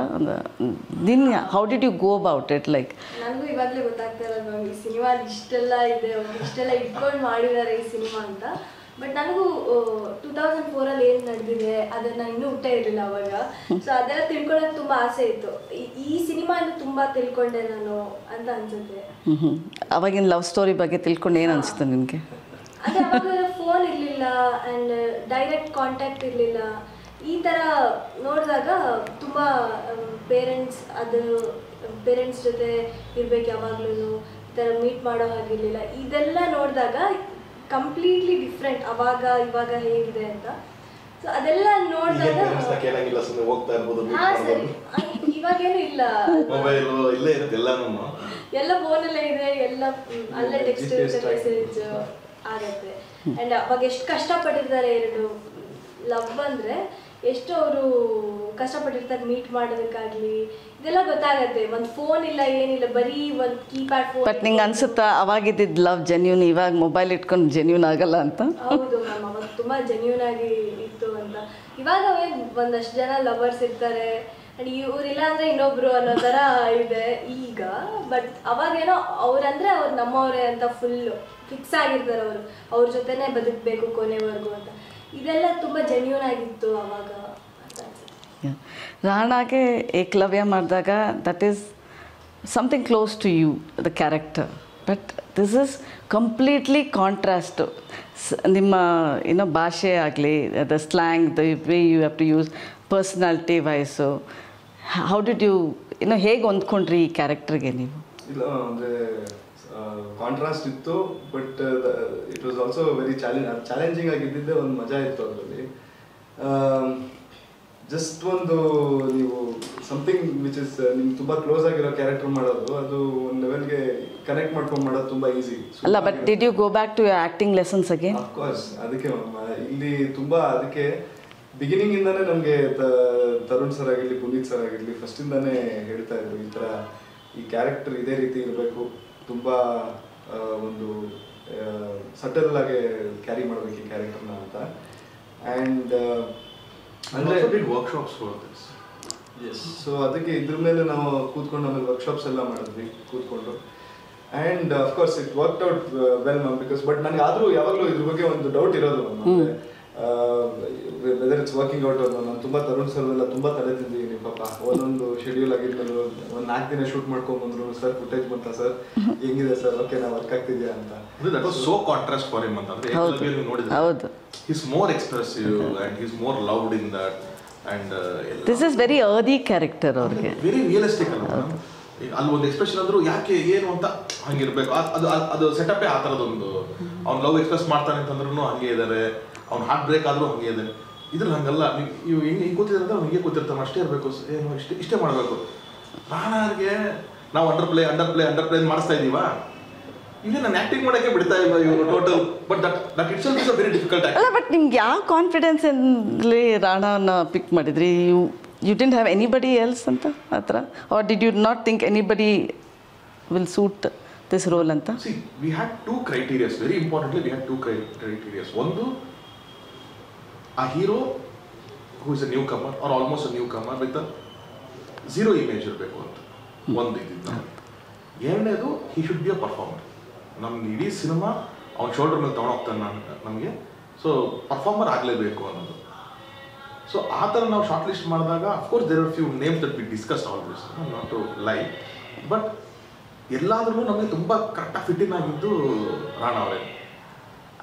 ನಿನ್ನ how did you go about it? Like ನನಗೂ ಇವಾಗಲೇ ಗೊತ್ತಾಗ್ತಾ ಇರೋದು ಮ್ಯಾಮ್, ಈ ಸಿನಿಮಾ ಇಷ್ಟೆಲ್ಲ ಇದೆ, ಇಷ್ಟೆಲ್ಲ ಇಟ್ಕೊಂಡು ಮಾಡಿದ್ದಾರೆ ಈ ಸಿನಿಮಾ ಅಂತ. ಬಟ್ ನನಗೂ 2004 ಏನು ನಡೆದಿದೆ ಅದನ್ನು ಇನ್ನೂ ಹುಟ್ಟ ಇರಲಿಲ್ಲ ಅವಾಗ. ಸೊ ಅದೆಲ್ಲ ತಿಳ್ಕೊಳ್ಳೋಕೆ ತುಂಬ ಆಸೆ ಇತ್ತು. ಈ ಸಿನಿಮಾಯಿಂದ ತುಂಬ ತಿಳ್ಕೊಂಡೆ ನಾನು ಅಂತ ಅನ್ಸುತ್ತೆ. ಅವಾಗಿನ ಲವ್ ಸ್ಟೋರಿ ಬಗ್ಗೆ ತಿಳ್ಕೊಂಡು ಏನು ಅನಿಸ್ತು ನಿನಗೆ? ಅದೇ ಅವಾಗ ಫೋನ್ ಇರಲಿಲ್ಲ ಆ್ಯಂಡ್ ಡೈರೆಕ್ಟ್ ಕಾಂಟ್ಯಾಕ್ಟ್ ಇರಲಿಲ್ಲ. ಈ ಥರ ನೋಡಿದಾಗ ತುಂಬ ಪೇರೆಂಟ್ಸ್ ಜೊತೆ ಇರಬೇಕು ಯಾವಾಗಲೂ, ಈ ಥರ ಮೀಟ್ ಮಾಡೋ ಹಾಗಿರಲಿಲ್ಲ. ಇದೆಲ್ಲ ನೋಡಿದಾಗ ಕಂಪ್ಲೀಟ್ಲಿ ಡಿಫ್ರೆಂಟ್ ಅವಾಗ ಇವಾಗ ಹೇಗಿದೆ ಅಂತ. ಸೊ ಅದೆಲ್ಲ ನೋಡಿದಾಗ ಹಾಂ ಸರಿ, ಇವಾಗೇನು ಇಲ್ಲ, ಎಲ್ಲ ಫೋನಲ್ಲೇ ಇದೆ, ಎಲ್ಲ ಅಲ್ಲೇ ಟೆಕ್ಸ್ಟ್ ಮೆಸೇಜ್ ಆಗತ್ತೆ. ಆ್ಯಂಡ್ ಅವಾಗ ಎಷ್ಟು ಕಷ್ಟಪಟ್ಟಿರ್ತಾರೆ, ಎರಡು ಲವ್ ಅಂದರೆ ಎಷ್ಟು ಅವರು ಕಷ್ಟಪಟ್ಟಿರ್ತಾರೆ ಮೀಟ್ ಮಾಡೋದಕ್ಕಾಗಲಿ, ಇದೆಲ್ಲ ಗೊತ್ತಾಗತ್ತೆ. ಒಂದು ಫೋನ್ ಇಲ್ಲ, ಏನಿಲ್ಲ, ಬರೀ ಒಂದು ಕೀಪ್ಯಾಡ್ ಫೋನ್. ಬಟ್ ನಿಂಗೆ ಅನ್ಸುತ್ತಾ ಅವಾಗಿದ್ದ ಲವ್ ಜೆನ್ಯೂನ್, ಇವಾಗ ಮೊಬೈಲ್ ಇಟ್ಕೊಂಡು ಜೆನ್ಯೂನ್ ಆಗಲ್ಲ ಅಂತ? ಹೌದು ಮ್ಯಾಮ್, ಅವಾಗ ತುಂಬ ಜೆನ್ಯೂನ್ ಆಗಿ ಇತ್ತು ಅಂತ. ಇವಾಗ ಒಂದಷ್ಟು ಜನ ಲವರ್ಸ್ ಇರ್ತಾರೆ ಆ್ಯಂಡ್ ಇವರಿಲ್ಲ ಅಂದರೆ ಇನ್ನೊಬ್ರು ಅನ್ನೋ ಥರ ಇದೆ ಈಗ. ಬಟ್ ಅವಾಗೇನೋ ಅವ್ರಂದರೆ ಅವ್ರು ನಮ್ಮವರೇ ಅಂತ ಫುಲ್ಲು ಫಿಕ್ಸ್ ಆಗಿರ್ತಾರೆ, ಅವ್ರ ಜೊತೆನೇ ಬದುಕಬೇಕು ಕೊನೆವರೆಗೂ ಅಂತ. ಇದೆಲ್ಲ ತುಂಬ ಜೆನ್ಯೂನ್ ಆಗಿತ್ತು ಅವಾಗ ಅಂತ ಅನ್ಸುತ್ತೆ. ರಾಣಾಗೆ ಏಕಲವ್ಯ ಮಾಡಿದಾಗ that is something close to you, the character. But this is completely contrast. ನಿಮ್ಮ ಏನೋ ಭಾಷೆ ಆಗಲಿ, the slang, the way you have to use, personality wise, how did you ಹೇಗೆ ಹೊಂದ್ಕೊಂಡ್ರಿ ಈ ಕ್ಯಾರೆಕ್ಟರ್ಗೆ ನೀವು? ಇಲ್ಲ ಅಂದರೆ ಕಾಂಟ್ರಾಸ್ಟ್ ಇತ್ತು, but it was also very challenging ಆಗಿದ್ದಿದ್ದೆ ಒಂದು ಮಜಾ ಇತ್ತು ಅದರಲ್ಲಿ. ಜಸ್ಟ್ ಒಂದು ನೀವು ಸಮಥಿಂಗ್ ವಿಚ್ ಇಸ್ ನಿಮ್ಗೆ ತುಂಬ ಕ್ಲೋಸ್ ಆಗಿರೋ ಕ್ಯಾರೆಕ್ಟರ್ ಮಾಡೋದು, ಅದು ಒಂದು ಲೆವೆಲ್ಗೆ ಕನೆಕ್ಟ್ ಮಾಡ್ಕೊಂಡು ಮಾಡೋದು ತುಂಬ ಈಸಿ. ಅಲ್ಲ, but did you go back to acting lessons again? Of course, ಅದಕ್ಕೆ ಇಲ್ಲಿ ತುಂಬ ಅದಕ್ಕೆ ಬಿಗಿನಿಂಗಿಂದಾನೇ ನಮಗೆ ತರುಣ್ ಸರ್ ಆಗಿರಲಿ, ಪುನೀತ್ ಸರ್ ಆಗಿರಲಿ, ಫಸ್ಟಿಂದಾನೇ ಹೇಳ್ತಾ ಇದ್ರು ಈ ಥರ ಈ ಕ್ಯಾರೆಕ್ಟರ್ ಇದೇ ರೀತಿ ಇರಬೇಕು, ತುಂಬ ಒಂದು ಸಟಲ್ ಆಗಿ ಕ್ಯಾರಿ ಮಾಡಬೇಕು ಈ ಕ್ಯಾರೆಕ್ಟರ್ನ ಅಂತ. ಆ್ಯಂಡ್ ಅಂದರೆ ವರ್ಕ್ಶಾಪ್ಸ್. ಎಸ್, ಸೊ ಅದಕ್ಕೆ ಇದ್ರ ಮೇಲೆ ನಾವು ಕೂತ್ಕೊಂಡು ಆಮೇಲೆ ವರ್ಕ್ಶಾಪ್ಸ್ ಎಲ್ಲ ಮಾಡಿದ್ವಿ ಕೂತ್ಕೊಂಡು. And of course it worked out well ma'am, because but ನನಗೆ ಆದರೂ ಯಾವಾಗಲೂ ಇದ್ರ ಬಗ್ಗೆ ಒಂದು ಡೌಟ್ ಇರೋದು ವೆದರ್ ಇಟ್ಸ್ ವರ್ಕಿಂಗ್ ಔಟ್. ನಾನು ತುಂಬ ತರುಣ್ ಸರ್ ಎಲ್ಲ ತುಂಬ ತಲೆ ತಿಂದಿದ್ದೀನಿ ಪಾಪ. ಒಂದೊಂದು ಶೆಡ್ಯೂಲ್ ಆಗಿದ್ಮೇಲೆ ಒಂದು 4 ದಿನ ಶೂಟ್ ಮಾಡ್ಕೊಂಡ್ಬಂದ್ರು. ಸರ್ ಫುಟೇಜ್ ಬಂತ ಸರ್, ಹೆಂಗಿದೆ ಸರ್, ಓಕೆ ನಾವು ವರ್ಕ್ ಆಗ್ತಿದ್ಯಾ ಅಂತ. That was so contrast for him ಅಂತಂದ್ರೆ ಏಕಲವ್ಯ ನೋಡಿದ್ರೆ ಹೌದು, he's more expressive and he's more loved in that. And this is very earthy character ಅವ್ರಿಗೆ, very realistic ಅಲ್ಲ. ಅಲ್ಲಿ ಒಂದು ಎಕ್ಸ್ಪ್ರೆಷನ್ ಅಂದ್ರು ಯಾಕೆ ಏನು ಅಂತ ಹಂಗಿರ್ಬೇಕು, ಅದು ಸೆಟಪ್ ಆ ಥರದೊಂದು. ಅವ್ನು ಲವ್ ಎಕ್ಸ್ಪ್ರೆಸ್ ಮಾಡ್ತಾನೆ ಅಂತಂದ್ರೂ ಹಂಗೆ ಇದ್ದಾರೆ, ಅವ್ನು ಹಾರ್ಟ್ ಬ್ರೇಕ್ ಆದರೂ ಹಂಗೆ ಇದೆ. ಇದ್ರಲ್ಲಿ ಹಂಗಲ್ಲ, ನೀವು ಹಿಂಗೆ ಕೂತಿದ್ರೆ ಅವ್ನು ಹಿಂಗೆ ಕೂತಿರ್ತಾನೆ, ಅಷ್ಟೇ ಇರಬೇಕು, ಏನು ಇಷ್ಟೇ ಮಾಡಬೇಕು. ರಾಣಾಗೆ ನಾವು ಅಂಡರ್ ಪ್ಲೇ ಮಾಡಿಸ್ತಾ ಇದ್ದೀವಾ, ಇಲ್ಲಿ ನಾನು ಆ್ಯಕ್ಟಿಂಗ್ ಮಾಡೋಕ್ಕೆ ಬಿಡ್ತಾ ಇಲ್ಲ ಇವರು total. But that it's also very difficult. ಅಲ್ಲ, ಬಟ್ ನಿಮ್ಗೆ ಯಾವ ಕಾನ್ಫಿಡೆನ್ಸಲ್ಲಿ ರಾಣಾನ ಪಿಕ್ ಮಾಡಿದ್ರಿ? You didn't have anybody else ಅಂತ ಆ ಥರ, or did you not think anybody will suit this role ಅಂತ? See, we had 2 criteria, very importantly we had 2 criteria. ಒಂದು, a hero who is a newcomer or almost a newcomer with a zero image ಇರಬೇಕು ಅಂತ ಒಂದು ಇದ್ದಿದ್ದು. ಎರಡನೇದು, he should be a performer. ನಮ್ಗೆ ಇಡೀ cinema ಅವ್ನ ಶೋಲ್ಡರ್ ಮೇಲೆ ತೊಗೊಂಡೋಗ್ತಾನೆ ನಮಗೆ, ಸೊ ಪರ್ಫಾರ್ಮರ್ ಆಗಲೇಬೇಕು ಅನ್ನೋದು. ಸೊ ಆ ಥರ ನಾವು ಶಾರ್ಟ್ ಲಿಸ್ಟ್ ಮಾಡಿದಾಗ of course there are few names that we discuss all this, not to lie, but ಎಲ್ಲಾದ್ರೂ ನಮಗೆ ತುಂಬ ಕರೆಕ್ಟಾಗಿ ಫಿಟ್ಟಿಂಗ್ ಆಗಿದ್ದು ರಾಣಾ ಅವರೇ.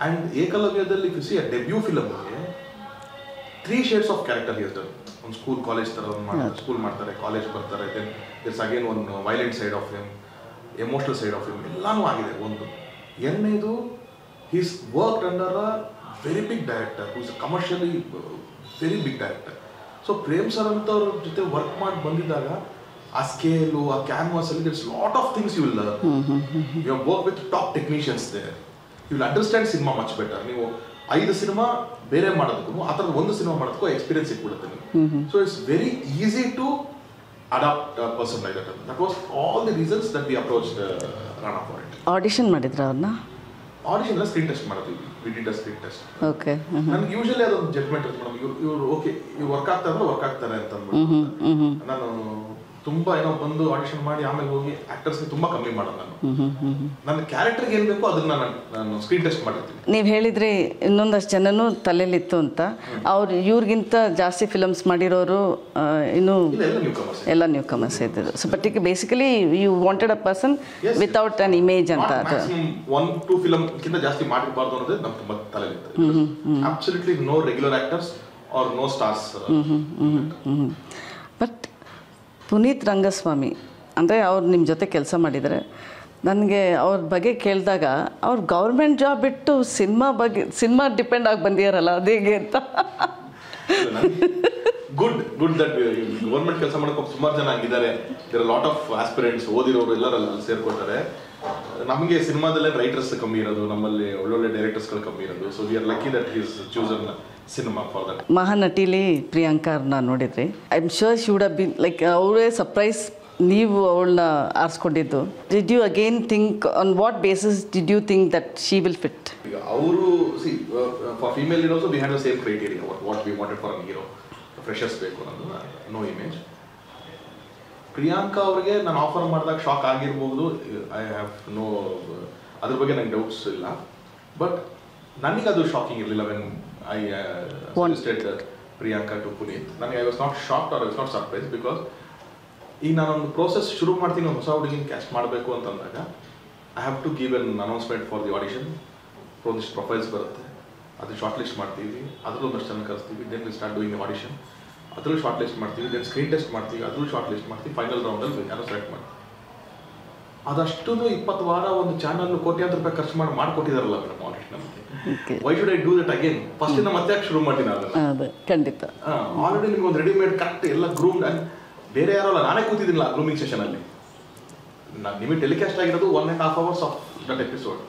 ಆ್ಯಂಡ್ ಏಕಲವ್ಯದಲ್ಲಿ ಸಿ ಡೆಬ್ಯೂ ಫಿಲಮ್ಗೆ 3 shades ಆಫ್ ಕ್ಯಾರೆಕ್ಟರ್ ಇರ್ತದೆ. ಒಂದು ಸ್ಕೂಲ್ ಕಾಲೇಜ್ ಥರ ಸ್ಕೂಲ್ ಮಾಡ್ತಾರೆ, ಕಾಲೇಜ್ ಬರ್ತಾರೆ, ದೆನ್ ದಿಸ್ ಅಗೇನ್ ಒಂದು violent side of him, emotional side of him, ಎಲ್ಲಾನು ಆಗಿದೆ. ಒಂದು ಎರಡನೇದು he's worked under a very big director who is commercially very big director. So Prem sir ಅಂತವ್ರ ಜೊತೆ ವರ್ಕ್ ಮಾಡಿ ಬಂದಿದ್ದಾಗ ಆ ಸ್ಕೇಲು, ಆ ಕ್ಯಾನ್ವಾಸ್ ಅಲ್ಲಿ it's lot of things you will learn. You have work with top technicians there, you will understand cinema much better. ನೀವು 5 cinema ಬೇರೆ ಮಾಡೋದಕ್ಕೂ ಆ ಥರದ ಒಂದು ಸಿನಿಮಾ ಮಾಡೋದಕ್ಕೂ ಎಕ್ಸ್ಪೀರಿಯನ್ಸ್ ಸಿಕ್ಬಿಡುತ್ತೆ ನಿಮಗೆ. So it's very easy to adapt person like that. That was all the reasons that we approached Rana for it. Audition ಮಾಡಿದ್ರ ಅವ್ರನ್ನ? ಆಡಿಷನ್ ಎಲ್ಲ ಸ್ಕ್ರೀನ್ ಟೆಸ್ಟ್ ಮಾಡ್ತೀವಿ, we did a screen test. Okay. ನನಗೆ usually ಅದೊಂದು judgement ಇರುತ್ತೆ madam, ಇವ್ರು okay ಇವ್ರು work ಆಗ್ತಾರೆ ಅಂದ್ರೆ ವರ್ಕ್ ಆಗ್ತಾರೆ ಅಂತ ಅಂದ್ಬಿಟ್ಟು ನಾನು ತುಂಬ ಏನೋ ಬಂದು ಆಡಿಷನ್ ಮಾಡಿ ಆಮೇಲೆ ಹೋಗಿ ಆಕ್ಟರ್ಸ್ಗೆ ತುಂಬ ಕಮ್ಮಿ ಮಾಡೋದು. ನನ್ನ ಕ್ಯಾರೆಕ್ಟರ್ಗೆ ಏನು ಬೇಕೋ ಅದನ್ನ ನಾನು ಸ್ಕ್ರೀನ್ ಟೆಸ್ಟ್ ಮಾಡಿರ್ತೀನಿ. ನೀವು ಹೇಳಿದ್ರಿ ಇನ್ನೊಂದಷ್ಟು ಜನನೂ ತಲೆಯಲ್ಲಿತ್ತು ಅಂತ. ಅವ್ರು ಇವ್ರಿಗಿಂತ ಜಾಸ್ತಿ ಫಿಲಮ್ಸ್ ಮಾಡಿರೋರು ಇನ್ನೂ ಎಲ್ಲ ನ್ಯೂ ಕಮರ್ಸ್ ಇದ್ದಿದ್ದು. So but basically you wanted a person without an image ಅಂತ. ಅದು 1-2 ಫಿಲಮ್ಗಿಂತ ಜಾಸ್ತಿ ಮಾಡಿರಬಾರ್ದು ಅನ್ನೋದೇ ನಮ್ಗೆ ತುಂಬ ತಲೆಯಲ್ಲಿತ್ತು. Absolutely no regular actors are no stars. But Puneeth Rangaswamy ಅಂದರೆ ಅವ್ರು ನಿಮ್ಮ ಜೊತೆ ಕೆಲಸ ಮಾಡಿದರೆ, ನನಗೆ ಅವ್ರ ಬಗ್ಗೆ ಕೇಳಿದಾಗ ಅವ್ರು ಗೌರ್ಮೆಂಟ್ ಜಾಬ್ ಬಿಟ್ಟು ಸಿನಿಮಾ ಡಿಪೆಂಡ್ ಆಗಿ ಬಂದಿಯಾರಲ್ಲ, ಅದು ಹೇಗೆ ಅಂತ. ಗುಡ್ ದಟ್ ಗೌರ್ಮೆಂಟ್ ಕೆಲಸ ಮಾಡೋಕೆ ಸುಮಾರು ಜನ ಆಗಿದ್ದಾರೆ. There are lot of aspirants, ಓದಿರೋರು ಎಲ್ಲರೂ ಅಲ್ಲಿ ಸೇರ್ಕೊಳ್ತಾರೆ. ನಮಗೆ ಸಿನಿಮಾದಲ್ಲೇ ರೈಟರ್ಸ್ ಕಮ್ಮಿ ಇರೋದು, ನಮ್ಮಲ್ಲಿ ಒಳ್ಳೊಳ್ಳೆ ಡೈರೆಕ್ಟರ್ಸ್ಗಳು ಕಮ್ಮಿ ಇರೋದು. So we are lucky that is chosen cinema for that. ಮಹಾನಟಿಲಿ ಪ್ರಿಯಾಂಕಾ ಅವ್ರನ್ನ ನೋಡಿದ್ರಿ. I am sure she would have been like ಅವರೇ ಸರ್ಪ್ರೈಸ್ ನೀವು ಅವಳನ್ನ ಆರಿಸ್ಕೊಂಡಿದ್ದು. Did you again think on what basis did you think that she will fit? ಈಗ ಅವರು for female heroes we have the same criteria what we wanted for an hero. Freshers ಬೇಕು ಅನ್ನೋದು, no image. Priyanka ಅವರಿಗೆ ನಾನು offer ಮಾಡಿದಾಗ shock ಆಗಿರ್ಬೋದು, I have no, ಅದ್ರ ಬಗ್ಗೆ ನಂಗೆ ಡೌಟ್ಸ್ ಇಲ್ಲ. ಬಟ್ ನನಗೆ ಅದು ಶಾಕಿಂಗ್ ಇರಲಿಲ್ಲ when I suggested Priyanka to Puneeth. ನನಗೆ I was not shocked or I was not surprise, because ಈಗ ನಾನೊಂದು ಪ್ರೋಸೆಸ್ ಶುರು ಮಾಡ್ತೀನಿ, ಒಂದು ಹೊಸ ಹುಡುಗಿನ ಕ್ಯಾಸ್ಟ್ ಮಾಡಬೇಕು ಅಂತಂದಾಗ I have to give an announcement for the audition. ಒಂದಿಷ್ಟು ಪ್ರೊಫೈಲ್ಸ್ ಬರುತ್ತೆ, ಅದು ಶಾರ್ಟ್ ಲಿಸ್ಟ್ ಮಾಡ್ತೀವಿ, ಅದರಲ್ಲೂ ಒಂದಷ್ಟು ಜನ ಕರೆಸ್ತೀವಿ, then we start doing audition. ಅದರಲ್ಲೂ ಶಾರ್ಟ್ ಲಿಸ್ಟ್ ಮಾಡ್ತೀವಿ, ದೆನ್ ಸ್ಕ್ರೀನ್ ಟೆಸ್ಟ್ ಮಾಡ್ತೀವಿ, ಅದರಲ್ಲೂ ಶಾರ್ಟ್ ಲಿಸ್ಟ್ ಮಾಡ್ತೀವಿ, ಫೈನಲ್ ರೌಂಡಲ್ಲಿ ಯಾರೋ ಸೆಲೆಕ್ಟ್ ಮಾಡ್ತೀವಿ. ಅದಷ್ಟು 20 ವಾರ ಒಂದು ಚಾನಲ್ ಕೋಟ್ಯಾಂತರ ರೂಪಾಯಿ ಖರ್ಚು ಮಾಡಿಕೊಟ್ಟಿದಾರಲ್ಲ ಮೇಡಮ್ ಆಲ್ರೆಡಿ ನಮಗೆ. Why should I do that again? First ಇಂದ ಮತ್ತೆ ಯಾಕೆ ಶುರು ಮಾಡ್ತೀನಿ ಅದನ್ನ? ಖಂಡಿತ. ಆಲ್ರೆಡಿ ನಿಮ್ಗೆ ಒಂದು ರೆಡಿಮೇಡ್ ಕರೆಕ್ಟ್ ಎಲ್ಲ ಗ್ರೂಮ್ಡ್, ಅಂಡ್ ಬೇರೆ ಯಾರೋ ಅಲ್ಲ, ನಾನೇ ಕೂತಿದ್ದೀನಿಲ್ಲ ಗ್ರೂಮಿಂಗ್ ಸೆಷನಲ್ಲಿ. ನಾನು ನಿಮಗೆ ಟೆಲಿಕಾಸ್ಟ್ ಆಗಿರೋದು 1.5 hours of that episode.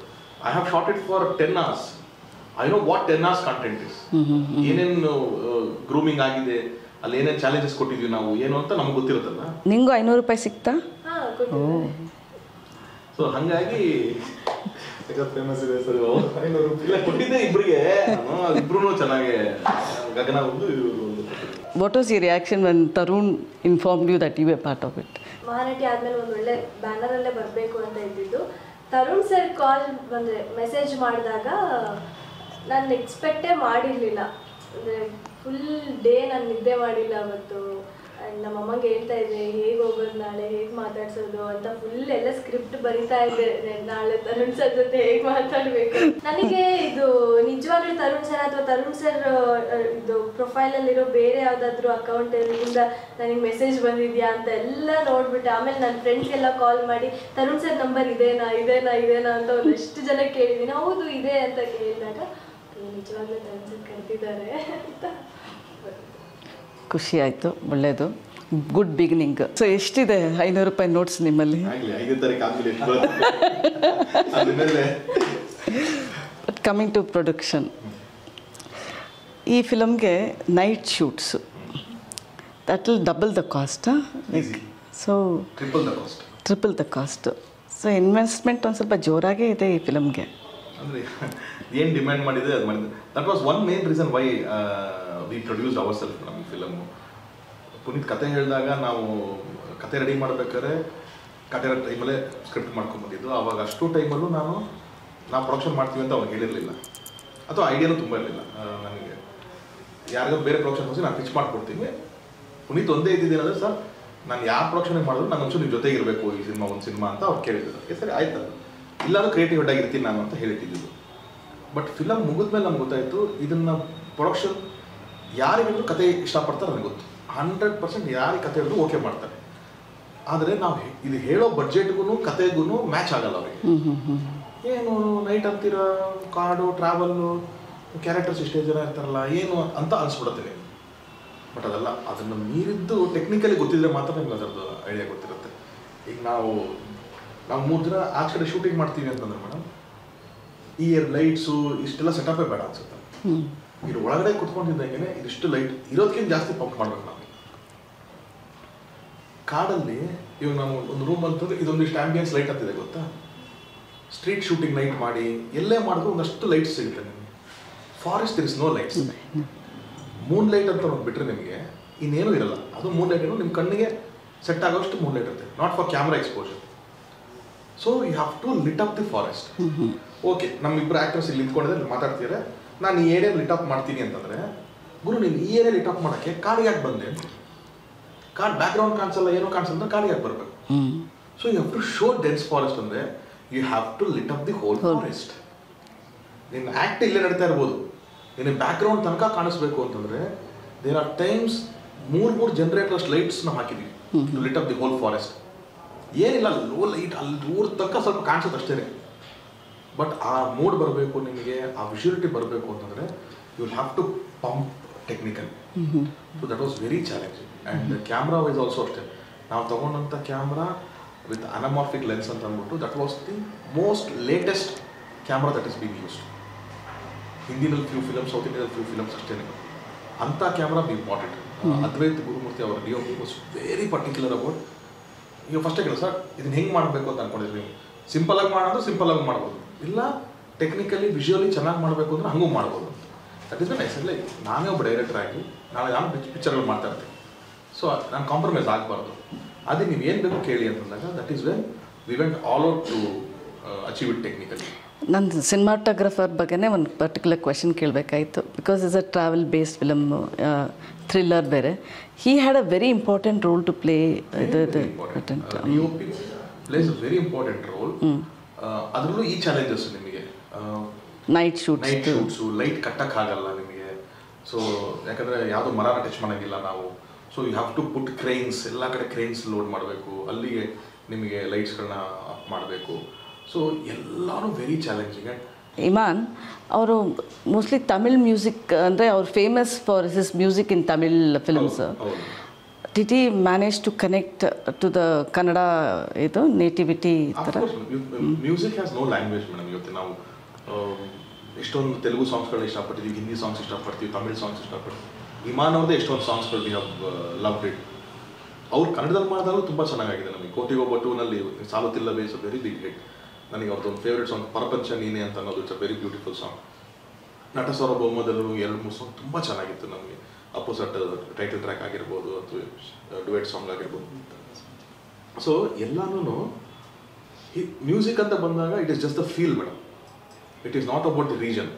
I have short it for 10 hours. I know what 10 hours content is, ಏನೇನು ಗ್ರೂಮಿಂಗ್ ಆಗಿದೆ, ಅಲ್ಲಿ ಏನೇನು ಚಾಲೆಂಜಸ್ ಕೊಟ್ಟಿದ್ವಿ ನಾವು ಏನು ಅಂತ ನಮ್ಗೆ ಗೊತ್ತಿರುತ್ತಲ್ಲ. ನಿಂಗೂ 500 ರೂಪಾಯಿ ಸಿಗ್ತಾ? ಸೊ ಹಾಗಾಗಿ ಫೇಮಸ್ ಇದೆ ಸರ್. 500 ರೂಪಾಯಿ ಕೊಟ್ಟಿದ್ದೆ ಇಬ್ಬರಿಗೆ, ಇಬ್ರು ಚೆನ್ನಾಗಿ ಗಗನ ಒಂದು. What was your reaction when Tarun informed you that you were part of it? Mahanati ಆದ್ಮೇಲೆ ಒಂದು ಒಳ್ಳೆ ಬ್ಯಾನರ್ ಅಲ್ಲೇ ಬರಬೇಕು ಅಂತ ಇದ್ದಿದ್ದು. ತರುಣ್ ಸರ್ ಕಾಲ್ ಬಂದರೆ ಮೆಸೇಜ್ ಮಾಡಿದಾಗ ನಾನು ಎಕ್ಸ್ಪೆಕ್ಟೇ ಮಾಡಿರಲಿಲ್ಲ. ಅಂದರೆ ಫುಲ್ ಡೇ ನಾನು ನಿದ್ದೆ ಮಾಡಿಲ್ಲ ಅವತ್ತು. ನಮ್ಮ ಅಮ್ಮಂಗೆ ಹೇಳ್ತಾ ಇದ್ದೆ ಹೇಗೆ ಹೋಗೋದು ನಾಳೆ, ಹೇಗೆ ಮಾತಾಡ್ಸೋದು ಅಂತ ಫುಲ್ ಎಲ್ಲ ಸ್ಕ್ರಿಪ್ಟ್ ಬರಿತಾ ಇದ್ದೆ. ನಾಳೆ ತರುಣ್ ಸರ್ ಜೊತೆ ಹೇಗೆ ಮಾತಾಡಬೇಕು. ನನಗೆ ಇದು ನಿಜವಾಗ್ಲೂ ತರುಣ್ ಸರ್ ಅಥವಾ ತರುಣ್ ಸರ್ ಇದು ಪ್ರೊಫೈಲಲ್ಲಿರೋ ಬೇರೆ ಯಾವುದಾದ್ರೂ ಅಕೌಂಟಿಂದ ನನಗೆ ಮೆಸೇಜ್ ಬಂದಿದೆಯಾ ಅಂತ ಎಲ್ಲ ನೋಡ್ಬಿಟ್ಟೆ. ಆಮೇಲೆ ನನ್ನ ಫ್ರೆಂಡ್ಸ್ಗೆಲ್ಲ ಕಾಲ್ ಮಾಡಿ ತರುಣ್ ಸರ್ ನಂಬರ್ ಇದೇನಾ ಅಂತ ಒಂದಷ್ಟು ಜನ ಕೇಳಿದ್ದೀನಿ. ಹೌದು ಇದೆ ಅಂತ ಕೇಳಿದಾಗ ನಿಜವಾಗ್ಲೂ ತರುಣ್ ಸರ್ ಕರೆದಿದ್ದಾರೆ ಅಂತ ಖುಷಿ ಆಯಿತು. ಒಳ್ಳೆಯದು, ಗುಡ್ ಬಿಗಿನಿಂಗ್. ಸೊ ಎಷ್ಟಿದೆ 500 ರೂಪಾಯಿ ನೋಟ್ಸ್ ನಿಮ್ಮಲ್ಲಿ? ಬಟ್ ಕಮಿಂಗ್ ಟು ಪ್ರೊಡಕ್ಷನ್, ಈ ಫಿಲಮ್ಗೆ night shoots, that will double the cost. So triple the cost. So investment ಒಂದು ಸ್ವಲ್ಪ ಜೋರಾಗೇ ಇದೆ ಈ ಫಿಲಮ್ಗೆ. ಅಂದರೆ ಏನು ಡಿಮ್ಯಾಂಡ್ ಮಾಡಿದೆ ಅದು ಮಾಡಿದೆ. That was one main reason why we produced ourself ನಮ್ಮ ಫಿಲಮು. ಪುನೀತ್ ಕತೆ ಹೇಳಿದಾಗ ನಾವು ಕತೆ ರೆಡಿ ಮಾಡಬೇಕಾದ್ರೆ ಕತೆ ಟೈಮಲ್ಲೇ ಸ್ಕ್ರಿಪ್ಟ್ ಮಾಡ್ಕೊಂಡ್ಬಂದಿದ್ದು. ಆವಾಗ ಅಷ್ಟು ಟೈಮಲ್ಲೂ ನಾವು ಪ್ರೊಡಕ್ಷನ್ ಮಾಡ್ತೀವಿ ಅಂತ ಅವ್ರಿಗೆ ಹೇಳಿರಲಿಲ್ಲ, ಅಥವಾ ಐಡಿಯಾನೂ ತುಂಬ ಇರಲಿಲ್ಲ ನನಗೆ. ಯಾರಿಗೂ ಬೇರೆ ಪ್ರೊಡಕ್ಷನ್ ಹೋಗಿ ನಾನು ಪಿಚ್ ಮಾಡಿಕೊಡ್ತೀನಿ. ಪುನೀತ್ ಒಂದೇ ಇದ್ದಿದ್ದೇನೆಂದರೆ, ಸರ್ ನಾನು ಯಾವ ಪ್ರೊಡಕ್ಷನಿಗೆ ಮಾಡಿದ್ರು ನಾನು ಒಂಚೂರು ನಿಮ್ಮ ಜೊತೆಗೆ ಇರಬೇಕು ಈ ಸಿನಿಮಾ, ಒಂದು ಸಿನಿಮಾ ಅಂತ ಅವ್ರು ಕೇಳಿದ್ರು. ಸರಿ ಆಯ್ತು, ಇಲ್ಲಾದ್ರೂ ಕ್ರಿಯೇಟಿವ್ ಹೆಡ್ ಆಗಿರ್ತೀನಿ ನಾನು ಅಂತ ಹೇಳಿಟ್ಟಿದ್ದು. ಬಟ್ ಫಿಲಮ್ ಮುಗಿದ್ಮೇಲೆ ನಮ್ಗೆ ಗೊತ್ತಾಯಿತು ಇದನ್ನು ಪ್ರೊಡಕ್ಷನ್ ಯಾರಿಗೂ ಕತೆ ಇಷ್ಟಪಡ್ತಾರೆ ನನಗೆ ಗೊತ್ತು. 100% ಯಾರಿಗೆ ಕತೆ ಹೇಳಿದ್ರು ಓಕೆ ಮಾಡ್ತಾರೆ. ಆದರೆ ನಾವು ಇದು ಹೇಳೋ ಬಡ್ಜೆಟ್ಗೂ ಕತೆಗೂ ಮ್ಯಾಚ್ ಆಗಲ್ಲ ಅವರಿಗೆ. ಏನು ನೈಟ್ ಅಂತೀರ, ಕಾಡು ಟ್ರಾವೆಲ್ಲು, ಕ್ಯಾರೆಕ್ಟರ್ಸ್ ಇಷ್ಟೇ ಜನ ಇರ್ತಾರಲ್ಲ ಏನು ಅಂತ ಅನಿಸ್ಬಿಡುತ್ತೆ. ಬಟ್ ಅದಲ್ಲ, ಅದನ್ನು ಮೀರಿದ್ದು ಟೆಕ್ನಿಕಲಿ ಗೊತ್ತಿದ್ರೆ ಮಾತ್ರ ನಿಮ್ಗೆ ಅದರದ್ದು ಐಡಿಯಾ ಗೊತ್ತಿರುತ್ತೆ. ಈಗ ನಾವು 3 ದಿನ ಆ ಕಡೆ ಶೂಟಿಂಗ್ ಮಾಡ್ತೀವಿ ಅಂತಂದ್ರೆ ಮೇಡಮ್, ಈ ಲೈಟ್ಸು ಇಷ್ಟೆಲ್ಲ ಸೆಟಪ್ಪೇ ಬೇಡ ಅನ್ಸುತ್ತೆ. ಇದು ಒಳಗಡೆ ಕುತ್ಕೊಂಡಿದ್ದಂಗೆ ಇದಿಷ್ಟು ಲೈಟ್ ಇರೋದಕ್ಕಿಂತ ಜಾಸ್ತಿ ಪಂಪ್ ಮಾಡ್ಬೇಕು ನಾವು. ಕಾಡಲ್ಲಿ ಇವಾಗ ನಾವು ಒಂದು ರೂಮ್ ಅಂತಂದ್ರೆ ಇದೊಂದಿಷ್ಟು ಆಂಬಿಯನ್ಸ್ ಲೈಟ್ ಆಗ್ತಿದೆ ಗೊತ್ತಾ. ಸ್ಟ್ರೀಟ್ ಶೂಟಿಂಗ್ ನೈಟ್ ಮಾಡಿ ಎಲ್ಲೇ ಮಾಡಿದ್ರು ಒಂದಷ್ಟು ಲೈಟ್ಸ್ ಸಿಗುತ್ತೆ ನಿಮಗೆ. Forest is no lights. Moonlight ಅಂತ ಒಂದು ಬಿಟ್ಟರೆ ನಿಮಗೆ ಇನ್ನೇನು ಇರಲ್ಲ. ಅದು ಮೂನ್ ಲೈಟ್ ಏನೋ ನಿಮ್ಮ ಕಣ್ಣಿಗೆ ಸೆಟ್ ಆಗೋಷ್ಟು ಮೂನ್ ಲೈಟ್ ಇರುತ್ತೆ, not for camera exposure. So you have to lit up the forest. Okay, ನಮ್ಮಿಬ್ಬರು ಆ್ಯಕ್ಟರ್ಸ್ ಇಲ್ಲಿ ನಿಂತ್ಕೊಂಡಿದ್ರೆ ಮಾತಾಡ್ತೀರಾ, ನಾನು ಈ ಏರಿಯಾ ಲಿಟ್ ಅಪ್ ಮಾಡ್ತೀನಿ ಅಂತಂದರೆ, ಗುರು ನೀನು ಈ ಏರಿಯಾ ಲಿಟ್ ಅಪ್ ಮಾಡೋಕ್ಕೆ ಕಾಡಿಗೆ ಯಾಕೆ ಬಂದೆ ಅಂತ. ಕಾಡು ಬ್ಯಾಕ್ಗ್ರೌಂಡ್ ಕಾಣಿಸಲ್ಲ, ಏನೋ ಕಾಣಿಸಲ್ಲ, ಕಾಡಿಗೆ ಯಾಕೆ ಬರಬೇಕು. So you have to show dense forest ಅಂದರೆ you have to lit up the whole forest. ನಿನ್ನ ಆ್ಯಕ್ಟ್ ಇಲ್ಲೇ ನಡೀತಾ ಇರ್ಬೋದು, ನಿನ್ನ ಬ್ಯಾಕ್ಗ್ರೌಂಡ್ ತನಕ ಕಾಣಿಸ್ಬೇಕು ಅಂತಂದರೆ ದೇರ್ ಆರ್ ಟೈಮ್ಸ್ 3 ಜನರೇಟರ್ಸ್ ಲೈಟ್ಸ್ನ ಹಾಕಿದ್ವಿ to lit up the whole forest. ಏನಿಲ್ಲ, ಲೋ ಲೈಟ್ ಅಲ್ಲಿ ದೂರ ತನಕ ಸ್ವಲ್ಪ ಕಾಣಿಸುತ್ತೆ ಅಷ್ಟೇ. ಬಟ್ ಆ ಮೂಡ್ ಬರಬೇಕು ನಿಮಗೆ, ಆ ವಿಜುವಲಿಟಿ ಬರಬೇಕು ಅಂತಂದರೆ you will have to pump technical. So that was very challenging. And camera wise also ಅಷ್ಟೇ. ನಾವು ತೊಗೊಂಡಂಥ ಕ್ಯಾಮ್ರಾ ವಿತ್ ಅನಮಾರ್ಫಿಕ್ ಲೆನ್ಸ್ ಅಂತ ಅಂದ್ಬಿಟ್ಟು that was the most latest camera that is been used. ಹಿಂದಿನಲ್ಲಿ ಫ್ಯೂ ಫಿಲಮ್ಸ್, ಸೌತ್ ಇಂಡಿಯಾದಲ್ಲಿ few films ಅಷ್ಟೇ. ಅಂಥ camera be important. Advaith Gurumurthy ಅವರ DOP was very particular about. ಈಗ ಫಸ್ಟೇ ಕೆಲಸ ಇದನ್ನು ಹೆಂಗೆ ಮಾಡಬೇಕು ಅಂತ ಅಂದ್ಕೊಂಡಿದ್ವಿ. ಸಿಂಪಲಾಗಿ ಮಾಡೋದು ಸಿಂಪಲಾಗಿ ಮಾಡ್ಬೋದು, ಇಲ್ಲ ಟೆಕ್ನಿಕಲಿ ವಿಜುವಲಿ ಚೆನ್ನಾಗಿ ಮಾಡಬೇಕು ಅಂದರೆ ಹಂಗೂ ಮಾಡ್ಬೋದು. That is the nice. Like ನಾನೇ ಒಬ್ಬ ಡೈರೆಕ್ಟರ್ ಆಗಿ ನಾನು ಪಿಕ್ಚರ್ಗಳು ಮಾಡ್ತಾ ಇರ್ತೀನಿ. ಸೊ ನಾನು ಕಾಂಪ್ರಮೈಸ್ ಆಗಬಾರ್ದು. ಅದೇ ನೀವು ಏನು ಬೇಕು ಕೇಳಿ ಅಂತಂದಾಗ that is when we went all out to achieve it technically. ನನ್ನ ಸಿನಿಮಾಟೋಗ್ರಫರ್ ಬಗ್ಗೆನೇ ಒಂದು ಪರ್ಟಿಕ್ಯುಲರ್ ಕ್ವೆಶನ್ ಕೇಳಬೇಕಾಯಿತು. Because is a travel based film, thriller ಬೇರೆ. He had a very important role to play. DOP plays a very important role. ಅದರಲ್ಲೂ ಈ challenges ನಿಮಗೆ night shoots, light ಕಟ್ಟಕ್ಕಾಗಲ್ಲ ನಿಮಗೆ. So ಯಾಕಂದರೆ ಯಾವುದೋ ಮರನ ಟಚ್ ಮಾಡೋಂಗಿಲ್ಲ ನಾವು. So you have to put cranes, ಎಲ್ಲ ಕಡೆ ಕ್ರೈನ್ಸ್ ಲೋಡ್ ಮಾಡಬೇಕು, ಅಲ್ಲಿಗೆ ನಿಮಗೆ ಲೈಟ್ಸ್ಗಳನ್ನ ಅಪ್ ಮಾಡಬೇಕು. ಸೊ ಎಲ್ಲರೂ ವೆರಿ ಚಾಲೆಂಜಿಂಗ್. ಇಮಾನ್ ಅವರು ಮೋಸ್ಟ್ಲಿ ತಮಿಳ್ ಮ್ಯೂಸಿಕ್ ಅಂದರೆ ಅವ್ರು famous for his music in Tamil films. Did he manage to connect to the Kannada ಇದು ನೇಟಿವಿಟಿ ಥರ? Music has no language madam. ಇವತ್ತು ನಾವು ಎಷ್ಟೊಂದು ತೆಲುಗು ಸಾಂಗ್ಸ್ಗಳನ್ನ ಇಷ್ಟಪಡ್ತೀವಿ, ಹಿಂದಿ ಸಾಂಗ್ಸ್ ಇಷ್ಟಪಡ್ತೀವಿ, ತಮಿಳ್ ಸಾಂಗ್ಸ್ ಇಷ್ಟಪಡ್ತೀವಿ. ಇಮಾನ್ ಅವ್ರದ್ದೇ ಎಷ್ಟೊಂದು ಸಾಂಗ್ಸ್ಗಳು ವಿ ಹ್ಯಾವ್ ಲವ್ಡ್ ಇಟ್. ಅವ್ರು ಕನ್ನಡದಲ್ಲಿ ಮಾಡಿದಾಗೂ ತುಂಬ ಚೆನ್ನಾಗಿದೆ. ನಮಗೆ ಕೋಟಿಗೊಬ್ಬ 2ನಲ್ಲಿ ಸಾಲುತ್ತಿಲ್ಲವೇ is a very big hit. ನನಗೆ ಅವ್ರದ್ದೊಂದು ಫೇವ್ರೇಟ್ ಸಾಂಗ್ ಪರಪಂಚ ನೀನೆ ಅಂತ ಅನ್ನೋದು it's a very beautiful song. ನಟ ಸಾರ್ವಭೌಮದಲ್ಲೂ 2-3 ಸಾಂಗ್ ತುಂಬ ಚೆನ್ನಾಗಿತ್ತು. ನಮಗೆ ಅಪೋಸಟ್ ಟೈಟಲ್ ಟ್ರ್ಯಾಕ್ ಆಗಿರ್ಬೋದು ಅಥವಾ ಡುವೆಟ್ ಸಾಂಗ್ ಆಗಿರ್ಬೋದು. ಸೊ ಎಲ್ಲನೂ ಮ್ಯೂಸಿಕ್ ಅಂತ ಬಂದಾಗ it is just the feel madam. It is not about the region,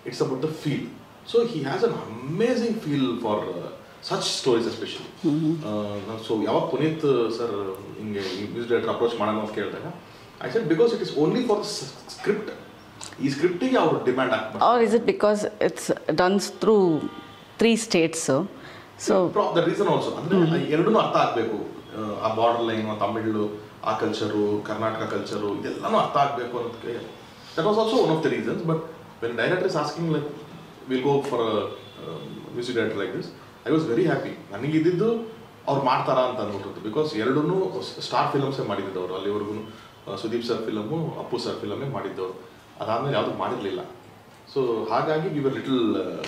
it's about the feel. So he has an amazing feel for such stories especially. So ಯಾವಾಗ Puneeth sir ಹಿಂಗೆ music director approach ಮಾಡೋಣ ಅಂತ ಕೇಳಿದಾಗ I said because it is only for the script. ಈ ಸ್ಕ್ರಿಪ್ಟಿಗೆ ಅವರು demand ಆಗ್ತಾರೆ. Or is it because it's done through 3 states? So the reason also ಅಂದರೆ ಎರಡೂ ಅರ್ಥ ಆಗಬೇಕು. ಆ ಬಾರ್ಡರ್ ಲೈನು, ತಮಿಳು, ಆ ಕಲ್ಚರು, ಕರ್ನಾಟಕ ಕಲ್ಚರು, ಇದೆಲ್ಲನೂ ಅರ್ಥ ಆಗಬೇಕು ಅನ್ನೋದಕ್ಕೆ that was also one of the reasons. But when director is asking like will go for music director like this, I was very happy. ನನಗಿದ್ದು ಅವ್ರು ಮಾಡ್ತಾರಾ ಅಂತ ಅಂದ್ಬಿಟ್ಟು. ಬಿಕಾಸ್ ಎರಡೂ ಸ್ಟಾರ್ ಫಿಲಮ್ಸೇ ಮಾಡಿದ್ದು ಅವರು. ಅಲ್ಲಿವರೆಗೂ Sudeep sir film, Appu sir ಫಿಲಮೇ ಮಾಡಿದ್ದವರು. ಅದಾದಮೇಲೆ ಯಾವುದೂ ಮಾಡಿರಲಿಲ್ಲ. ಸೊ ಹಾಗಾಗಿ we were little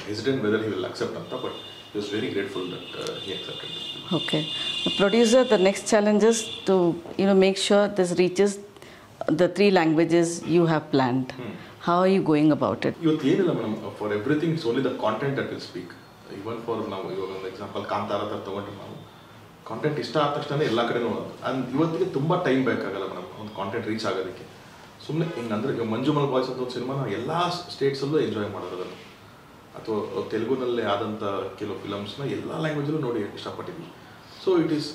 hesitant whether he will accept ಅಂತ. But he was very grateful that he accepted it. Okay. The producer, the next challenge is to make sure this reaches the 3 languages you have planned. How are you going about it? ಇವತ್ತು ಏನಿಲ್ಲ madam, for everything it's only the content that will speak. Even for ನಾವು ಇವಾಗ ಒಂದು example Kantara ಥರ ತೊಗೊಂಡ್ರೆ ನಾವು content ಇಷ್ಟ ಆದ ತಕ್ಷಣ ಎಲ್ಲ ಕಡೆನೂ ಆ್ಯಂಡ್ ಇವತ್ತಿಗೆ ತುಂಬ ಟೈಮ್ ಬೇಕಾಗಲ್ಲ ಮೇಡಮ್ ಒಂದು ಕಾಂಟೆಂಟ್ ರೀಚ್ ಆಗೋದಕ್ಕೆ. ಸುಮ್ಮನೆ ಹಿಂಗೆ ಅಂದರೆ ಈಗ ಮಂಜುಮಲ್ ಬಾಯ್ಸ್ ಅಂತ ಒಂದು ಸಿನಿಮಾ ನಾವು ಎಲ್ಲ ಸ್ಟೇಟ್ಸಲ್ಲೂ ಎಂಜಾಯ್ ಮಾಡೋದನ್ನು, ಅಥವಾ ತೆಲುಗುನಲ್ಲೇ ಆದಂಥ ಕೆಲವು ಫಿಲಮ್ಸ್ನ ಎಲ್ಲ ಲ್ಯಾಂಗ್ವೇಜಲ್ಲೂ ನೋಡಿ ಇಷ್ಟಪಟ್ಟಿದ್ವಿ. So it is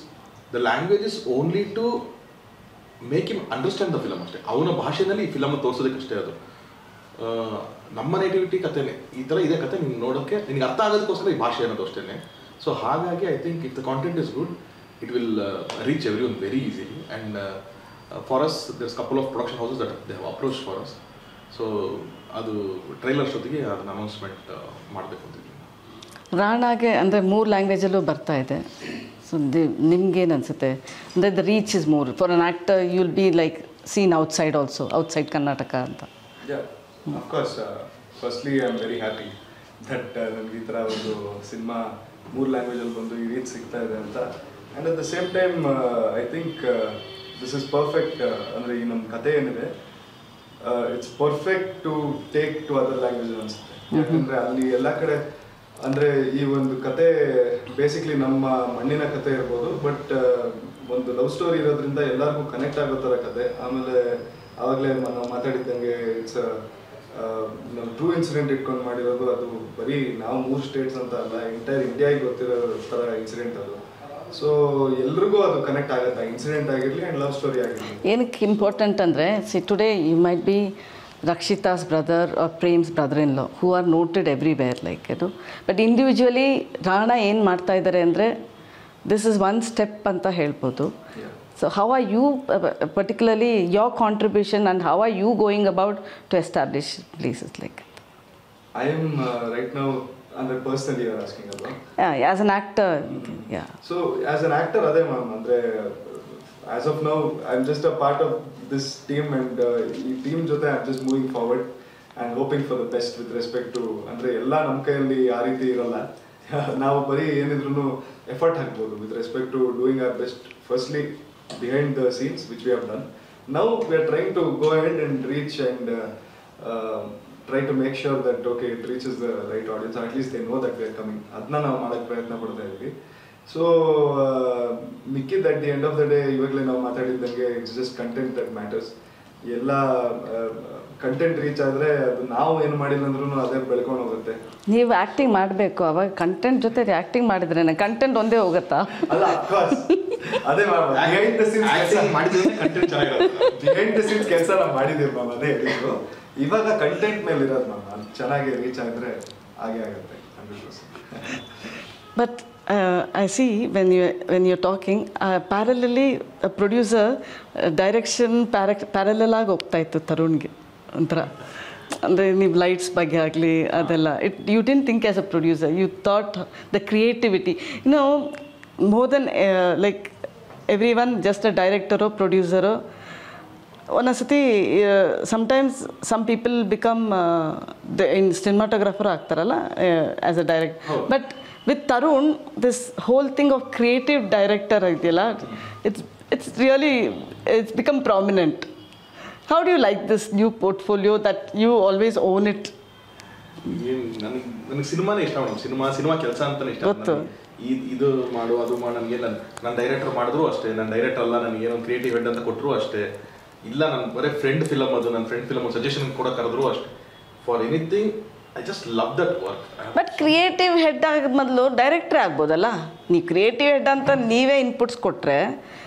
the language is only to make him understand the film ಅಷ್ಟೇ. ಅವನ ಭಾಷೆಯಲ್ಲಿ ಈ ಫಿಲಮ್ ತೋರಿಸೋದಕ್ಕೆ ಅಷ್ಟೇ ಅದು. ನಮ್ಮ ನೇಟಿವಿಟಿ ಕಥೆನೇ ಈ ಥರ ಇದೇ ಕತೆ ನಿಮ್ಗೆ ನೋಡೋಕ್ಕೆ ನಿಮ್ಗೆ ಅರ್ಥ ಆಗೋದಕ್ಕೋಸ್ಕರ ಈ ಭಾಷೆ ಅನ್ನೋದು ಅಷ್ಟೇ. ಸೊ ಹಾಗಾಗಿ I think if the content is good it will reach everyone very easily. And for us there's couple of production houses that they have approach for us. So ಅದು ಟ್ರೈಲರ್ ಜೊತೆಗೆ ಅದನ್ನ announcement ಮಾಡಬೇಕು ಅಂತಿದ್ದೀನಿ. ರಾಣಾಗೆ ಅಂದರೆ 3 ಲ್ಯಾಂಗ್ವೇಜಲ್ಲೂ ಬರ್ತಾ ಇದೆ. So ನಿಮ್ಗೇನು ಅನಿಸುತ್ತೆ ಅಂದರೆ the reach is more for an actor you will be like seen outside also, outside Karnataka ಅಂತ. Of course firstly I am very happy that ನನಗೆ ಈ ಥರ ಒಂದು ಸಿನಿಮಾ 3 ಲ್ಯಾಂಗ್ವೇಜಲ್ಲಿ ಬಂದು ಈ ರೀತಿ ಸಿಗ್ತಾ ಇದೆ ಅಂತ. And at the same time I think this is perfect. ಅಂದರೆ ಈ ನಮ್ಮ ಕತೆ ಏನಿದೆ it's perfect to take to other language ಅನಿಸುತ್ತೆ. ಯಾಕಂದರೆ ಅಲ್ಲಿ ಎಲ್ಲ ಕಡೆ ಅಂದರೆ ಈ ಒಂದು ಕತೆ ಬೇಸಿಕ್ಲಿ ನಮ್ಮ ಮಣ್ಣಿನ ಕತೆ ಇರ್ಬೋದು, ಬಟ್ ಒಂದು ಲವ್ ಸ್ಟೋರಿ ಇರೋದ್ರಿಂದ ಎಲ್ಲರಿಗೂ ಕನೆಕ್ಟ್ ಆಗೋ ಥರ ಕತೆ. ಆಮೇಲೆ ಆವಾಗಲೇ ನಾವು ಮಾತಾಡಿದ್ದಂಗೆ ಇಟ್ಸ್ ನಮ್ಮ ಟ್ರೂ ಇನ್ಸಿಡೆಂಟ್ ಇಟ್ಕೊಂಡು ಮಾಡಿರೋದು. ಅದು ಬರೀ ನಾವು 3 ಸ್ಟೇಟ್ಸ್ ಅಂತ ಅಲ್ಲ, ಎಂಟೈರ್ ಇಂಡಿಯಾಗೆ ಗೊತ್ತಿರೋ ಥರ ಇನ್ಸಿಡೆಂಟ್ ಅದು. ಸೊ ಎಲ್ರಿಗೂ ಅದು ಕನೆಕ್ಟ್ ಆಗುತ್ತೆ, ಇನ್ಸಿಡೆಂಟ್ ಆಗಿರಲಿ ಆ್ಯಂಡ್ ಲವ್ ಸ್ಟೋರಿ ಆಗಿರಲಿ. ಏನಕ್ಕೆ ಇಂಪಾರ್ಟೆಂಟ್ ಅಂದರೆ today you might be Rakshita's brother or Prem's brother-in-law who are noted everywhere, like, you know. But individually Rana ಏನು ಮಾಡ್ತಾ ಇದ್ದಾರೆ ಅಂದರೆ this is one step ಅಂತ ಹೇಳ್ಬೋದು. So how are you, particularly your contribution, and how are you going about to establish places like that? I am right now, ಅಂದರೆ personally you are asking about? Yeah, as an actor. Yeah. So as an actor ಅದೇ ma'am, ಅಂದರೆ as of now I'm just a part of this team, and ಈ team ಜೊತೆ I'm just moving forward and hoping for the best with respect to, ಅಂದರೆ ಎಲ್ಲ ನಮ್ಮ ಕೈಯಲ್ಲಿ ಆ ರೀತಿ ಇರಲ್ಲ. ನಾವು ಬರೀ ಏನಿದ್ರು ಎಫರ್ಟ್ ಹಾಕ್ಬೋದು with respect to doing our best, firstly behind the scenes which we have done. Now we are trying to go ahead and reach and try to make sure that okay, it reaches the right audience, or at least they know that we are coming. ಅದನ್ನ ನಾವು ಮಾಡೋಕ್ಕೆ ಪ್ರಯತ್ನ ಪಡ್ತಾ ಇದ್ವಿ. So ಮಿಕ್ಕಿದ್ದು at the end of the day ಇವಾಗಲೇ ನಾವು ಮಾತಾಡಿದ್ದಂಗೆ it's just content that matters. ಎಲ್ಲ ಕಂಟೆಂಟ್ ರೀಚ್ ಆದರೆ ಅದು ನಾವು ಏನು ಮಾಡಿಲ್ಲ ಅಂದ್ರೂ ಅದೇ ಬೆಳ್ಕೊಂಡು ಹೋಗುತ್ತೆ. ನೀವು ಆ್ಯಕ್ಟಿಂಗ್ ಮಾಡಬೇಕು, ಅವಾಗ ಕಂಟೆಂಟ್ ಜೊತೆ ಆ್ಯಕ್ಟಿಂಗ್ ಮಾಡಿದ್ರೆ ಕಂಟೆಂಟ್ ಒಂದೇ ಹೋಗುತ್ತಾ? ಅಲ್ಲ, ಅಫ್ಕೋರ್ಸ್ ಅದೇ ಬಿಹೈಂಡ್ ದ ಸೀನ್ಸ್ ಕೆಲಸ ನಾವು ಮಾಡಿದ್ದೀವಿ ಮ್ಯಾಮ್, ಅದೇ ಹೇಳಿದ್ರು. ಇವಾಗ ಕಂಟೆಂಟ್ ಮೇಲೆ ಇರೋದು ಮ್ಯಾಮ್, ಅದು ಚೆನ್ನಾಗಿ ರೀಚ್ ಆಗಿದ್ರೆ ಹಾಗೆ ಆಗುತ್ತೆ 100%. But I see when you're talking, parallelly a producer direction parallel ಆಗಿ ಹೋಗ್ತಾ ಇತ್ತು ತರುಣ್ಗೆ ಒಂಥರ. ಅಂದರೆ ನೀವು ಲೈಟ್ಸ್ ಬಗ್ಗೆ ಆಗಲಿ ಅದೆಲ್ಲ, you didn't think as a producer, you thought the creativity, more than like everyone just a ಡೈರೆಕ್ಟರೋ ಪ್ರೊಡ್ಯೂಸರೋ. ಒಂದೊಂದ್ಸತಿ sometimes some people become in cinematographer ಆಗ್ತಾರಲ್ಲ as a director. But with Tarun, this whole thing of creative director idea, it's really, it's become prominent. How do you like this new portfolio that you always own it? ನನಗೆ ಸಿನಿಮಾನೇ ಇಷ್ಟ madam, cinema ಕೆಲಸ ಅಂತಾನೆ ಇಷ್ಟ. ಇದು ಮಾಡು ಅದು ಮಾಡು, ನನಗೆ ನನ್ನ ಡೈರೆಕ್ಟರ್ ಮಾಡಿದ್ರು ಅಷ್ಟೇ, ನನ್ನ ಡೈರೆಕ್ಟರ್ ಅಲ್ಲ, ನನಗೆ ಏನೋ ಕ್ರಿಯೇಟಿವ್ ಹೆಡ್ ಅಂತ ಕೊಟ್ಟರು ಅಷ್ಟೇ, ಇಲ್ಲ ನನ್ನ ಬರೀ ಫ್ರೆಂಡ್ ಫಿಲಮ್ ಅದು, ನನ್ನ ಫ್ರೆಂಡ್ ಫಿಲಮ್ ಸಜೆಷನ್ ಕೂಡ ಕರೆದ್ರು ಅಷ್ಟೇ. For anything I just love that work. But creative head ಆಗ ಮೊದಲು ಡೈರೆಕ್ಟ್ರೇ ಆಗ್ಬೋದಲ್ಲ. ನೀವು ಕ್ರಿಯೇಟಿವ್ ಹೆಡ್ ಅಂತ ನೀವೇ ಇನ್ಪುಟ್ಸ್ ಕೊಟ್ಟರೆ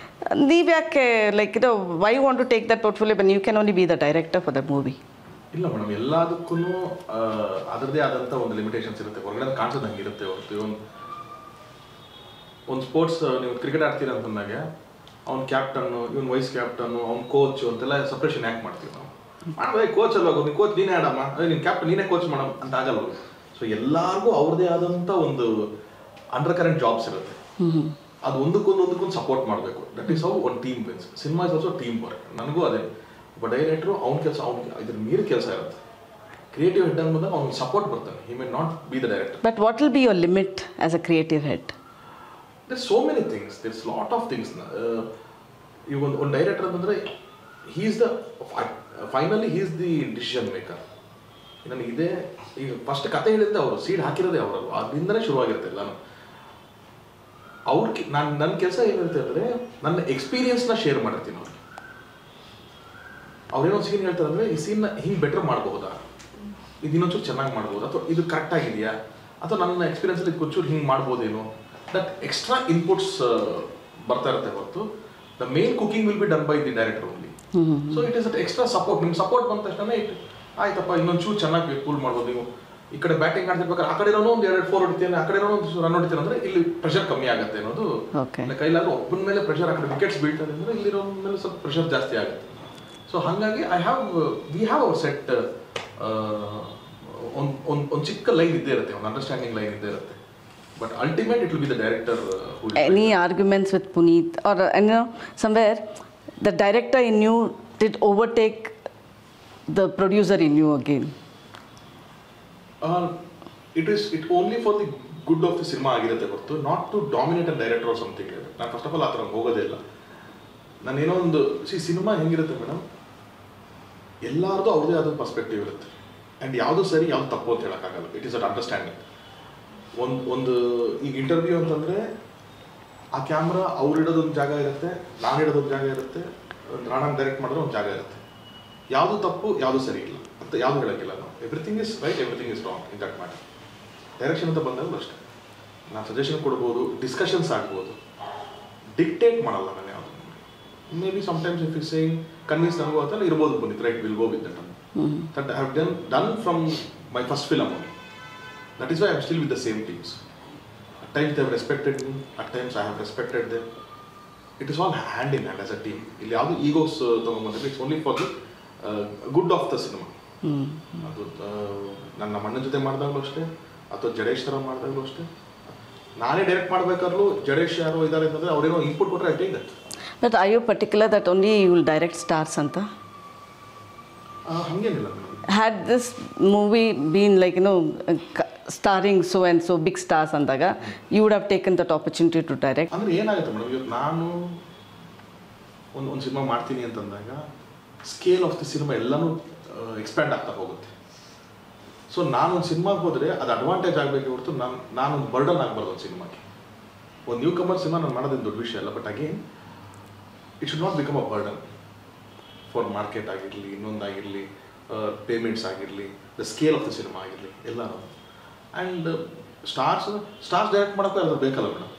ನೀವು ಯಾಕೆ ಲೈಕ್ ಇದು why want to take that portfolio but you can only be the director for the movie? ಇಲ್ಲ ಮೇಡಮ್, ಎಲ್ಲದಕ್ಕೂ ಅದರದ್ದೇ ಆದಂಥ ಒಂದು ಲಿಮಿಟೇಷನ್ಸ್ ಇರುತ್ತೆ, ಹೊರಗಡೆ ಕಾಣಿಸೋದು ಹಂಗಿರುತ್ತೆ ಹೊರತು. ಒಂದು ಸ್ಪೋರ್ಟ್ಸ್ ನೀವು ಕ್ರಿಕೆಟ್ ಆಡ್ತೀರ ಅಂತಂದಾಗ ಅವ್ನ ಕ್ಯಾಪ್ಟನ್ನು, ಇವನ್ ವೈಸ್ ಕ್ಯಾಪ್ಟನ್ನು, ಅವ್ನ ಕೋಚ್ ಅಂತೆಲ್ಲ ಸಪ್ರೇಷನ್ ಯಾಕೆ ಮಾಡ್ತೀವಿ ನಾವು? ಮಾಡಬೇಕು, ಕೋಚ್ ಅಲ್ವಾ, ನೀನು ಕೋಚ್ ನೀನೇ ಆಡಮ್ಮ, ನಿನ್ನ ಕ್ಯಾಪ್ಟನ್ ನೀನೇ ಕೋಚ್ ಮಾಡಮ್ಮ ಅಂತ ಆಗಲ್ಲ. ಸೊ ಎಲ್ಲರಿಗೂ ಅವ್ರದ್ದೇ ಆದಂಥ ಒಂದು ಅಂಡರ್ ಕರೆಂಟ್ ಜಾಬ್ಸ್ ಇರುತ್ತೆ, ಅದು ಒಂದಕ್ಕೊಂದು ಸಪೋರ್ಟ್ ಮಾಡಬೇಕು. That is how one team wins. Cinema is also teamwork. ನನಗೂ ಅದೇ ಒಬ್ಬ ಡೈರೆಕ್ಟ್ರು ಅವ್ನ ಕೆಲಸ ಇದ್ರ ಮೀರಿ ಕೆಲಸ ಇರುತ್ತೆ. ಕ್ರಿಯೇಟಿವ್ ಹೆಡ್ ಅಂದಾಗ ಅವ್ನಿಗೆ ಸಪೋರ್ಟ್ ಬರ್ತಾನೆ, he may not be the director. But what will be your limit as a creative head? There's so many things, there's lot of things. You one director ಅಂತಂದ್ರೆ he's the finally he's the decision maker. ನನಗೆ ಇದೇ ಈಗ first ಕತೆ ಹೇಳಿದ್ದೆ ಅವರು, seed ಹಾಕಿರೋದೇ ಅವರಲ್ವ, ಅದರಿಂದನೇ ಶುರುವಾಗಿರುತ್ತೆ ಎಲ್ಲಾನು. ಅವ್ರಿಗೆ ನನ್ನ ಕೆಲಸ ಏನಿರುತ್ತೆ ಅಂದರೆ ನನ್ನ ಎಕ್ಸ್ಪೀರಿಯನ್ಸ್ನ ಶೇರ್ ಮಾಡಿರ್ತೀನಿ ಅವ್ರಿಗೆ. ಅವ್ರೇನೋ ಸೀನ್ ಹೇಳ್ತಾರೆ ಅಂದರೆ ಈ ಸೀನ್ನ ಹಿಂಗೆ ಬೆಟರ್ ಮಾಡ್ಬೋದಾ, ಇದು ಇನ್ನೊಂಚೂರು ಚೆನ್ನಾಗಿ ಮಾಡ್ಬೋದಾ, ಅಥವಾ ಇದು ಕರೆಕ್ಟ್ ಆಗಿದೆಯಾ, ಅಥವಾ ನನ್ನ ಎಕ್ಸ್ಪೀರಿಯನ್ಸಲ್ಲಿ ಕೊಂಚೂರು ಹಿಂಗೆ ಮಾಡ್ಬೋದೇನೋ, ದಟ್ ಎಕ್ಸ್ಟ್ರಾ ಇನ್ಪುಟ್ಸ್ ಬರ್ತಾ ಇರುತ್ತೆ ಹೊರತು the main cooking will be done by the director only. So it is at extra support. ನಿಮ್ಮ ಸಪೋರ್ಟ್ ಬಂದ ತಕ್ಷಣ ಆಯ್ತಪ್ಪ ಇನ್ನೊಂದು ಚೂರು ಚೆನ್ನಾಗಿ ಪೂಲ್ ಮಾಡ್ಬೋದು ನೀವು. ಈ ಕಡೆ ಬ್ಯಾಟಿಂಗ್ ಆಡ್ತಿರ್ಬೇಕಾದ್ರೆ ಆ ಕಡೆ ಒಂದು 2-4 ಹೊಡಿತೇನೆ, ಆ ಕಡೆ ಒಂದು ರನ್ ಹೊಡಿತೇನೆ ಅಂದ್ರೆ ಇಲ್ಲಿ ಪ್ರೆಷರ್ ಕಮ್ಮಿ ಆಗುತ್ತೆ ಅನ್ನೋದು. ಕೈಲಾದ್ರೂ ಒಬ್ಬನ ಮೇಲೆ ಪ್ರೆಷರ್, ಆ ಕಡೆ ವಿಕೆಟ್ಸ್ ಬೀಳ್ತದೆ ಅಂದ್ರೆ ಇಲ್ಲಿರೋ ಮೇಲೆ ಸ್ವಲ್ಪ ಪ್ರೆಷರ್ ಜಾಸ್ತಿ ಆಗುತ್ತೆ. ಸೊ ಹಾಗಾಗಿ ವಿ ಹ್ಯಾವ್ ಅವರ್ ಸೆಟ್, ಒಂದು ಚಿಕ್ಕ ಲೈನ್ ಇದ್ದೇ ಇರುತ್ತೆ, ಒಂದು ಅಂಡರ್ಸ್ಟ್ಯಾಂಡಿಂಗ್ ಲೈನ್ ಇದ್ದೇ ಇರುತ್ತೆ. But ultimate it will be the director. Any arguments with Puneet or somewhere the director in you did overtake the producer in you again? It only for the good of the cinema ಆಗಿರುತ್ತೆ ಹೊರತು not to dominate a director or something. ನಾನು first of all ಆ ಥರ ಹೋಗೋದೇ ಇಲ್ಲ. ನಾನೇನೋ ಒಂದು cinema ಹೆಂಗಿರುತ್ತೆ ಮೇಡಮ್, ಎಲ್ಲರದು ಅವ್ರದೇ ಆದ ಪರ್ಸ್ಪೆಕ್ಟಿವ್ ಇರುತ್ತೆ. ಆ್ಯಂಡ್ ಯಾವುದು ಸರಿ ಯಾವುದು ತಪ್ಪು ಅಂತ ಹೇಳೋಕ್ಕಾಗಲ್ಲ. It is at understanding. ಒಂದು ಈಗ ಇಂಟರ್ವ್ಯೂ ಅಂತಂದರೆ ಆ ಕ್ಯಾಮ್ರಾ ಅವ್ರು ಇಡೋದೊಂದು ಜಾಗ ಇರುತ್ತೆ, ನಾನು ಇಡೋದೊಂದು ಜಾಗ ಇರುತ್ತೆ, ನಾನು ಡೈರೆಕ್ಟ್ ಮಾಡಿದ್ರೆ ಒಂದು ಜಾಗ ಇರುತ್ತೆ. ಯಾವುದು ತಪ್ಪು ಯಾವುದು ಸರಿ ಇಲ್ಲ ಅಂತ ಯಾವುದು ಹೇಳೋಕ್ಕಿಲ್ಲ ನಾವು. Everything is right, everything is wrong in that matter. Direction ಅಂತ ಬಂದಾಗಲೂ ಅಷ್ಟೇ ನಾನು ಸಜೆಷನ್ ಕೊಡ್ಬೋದು, ಡಿಸ್ಕಷನ್ಸ್ ಆಗ್ಬೋದು, ಡಿಕ್ಟೇಟ್ ಮಾಡಲ್ಲ ನಾನು ಯಾವುದು. Maybe sometimes if you saying convince ನನಗೂ ಅಂತ ಇರ್ಬೋದು ಬಂದಿತ್ತು, right will go with that I have done from my first film only. That is why I am still with the same teams. At times they have respected me, at times I have respected them. It is all hand in hand as a team. ಇಲ್ಲಿ ಯಾವುದು egos ತಗೊಂಡ್ಬಂದ್ರೆ it's only for the good of the cinema. ಅದು ನನ್ನ ಅಣ್ಣನ ಜೊತೆ ಮಾಡಿದಾಗಲೂ ಅಷ್ಟೇ, ಅಥವಾ ಜಡೇಶ್ ಥರ ಮಾಡಿದಾಗಲೂ ಅಷ್ಟೇ. ನಾನೇ ಡೈರೆಕ್ಟ್ ಮಾಡಬೇಕಾದ್ರೂ ಜಡೇಶ್ ಯಾರೋ ಇದ್ದಾರೆ ಅಂತಂದರೆ ಅವರೇನೋ ಇನ್ಪುಟ್ ಕೊಟ್ಟರೆ I take that. But I you particular that only you will direct stars ಅಂತ? ಹಾಗೇನಿಲ್ಲ. Had this movie been like starring so and so big stars ಅಂದಾಗ you would have taken that opportunity to direct? ಅಂದರೆ ಏನಾಗುತ್ತೆ madam, ಇವತ್ತು ನಾನು ಒಂದು cinema ಮಾಡ್ತೀನಿ ಅಂತಂದಾಗ ಸ್ಕೇಲ್ ಆಫ್ ದಿ ಸಿನಿಮಾ ಎಲ್ಲನೂ ಎಕ್ಸ್ಪ್ಯಾಂಡ್ ಆಗ್ತಾ ಹೋಗುತ್ತೆ. ಸೊ ನಾನೊಂದು ಸಿನಿಮಾಗೆ ಹೋದರೆ ಅದು ಅಡ್ವಾಂಟೇಜ್ ಆಗಬೇಕು ಹೊರತು ನಾನೊಂದು ಬರ್ಡನ್ ಆಗಬಾರ್ದು ಒಂದು ಸಿನಿಮಾಗೆ. ಒಂದು ನ್ಯೂ ಕಮರ್ ಸಿನಿಮಾ ನಾನು ಮಾಡೋದೇನು ದೊಡ್ಡ ವಿಷಯ ಅಲ್ಲ, but again it should not become a burden for market ಆಗಿರಲಿ, ಇನ್ನೊಂದಾಗಿರಲಿ, ಪೇಮೆಂಟ್ಸ್ ಆಗಿರಲಿ, the scale of the cinema ಆಗಿರಲಿ ಎಲ್ಲನೂ. ಆ್ಯಂಡ್ ಸ್ಟಾರ್ಸ್ ಡೈರೆಕ್ಟ್ ಮಾಡೋಕ್ಕೆ ಅದು ಬೇಕಲ್ಲ ಮೇಡಮ್.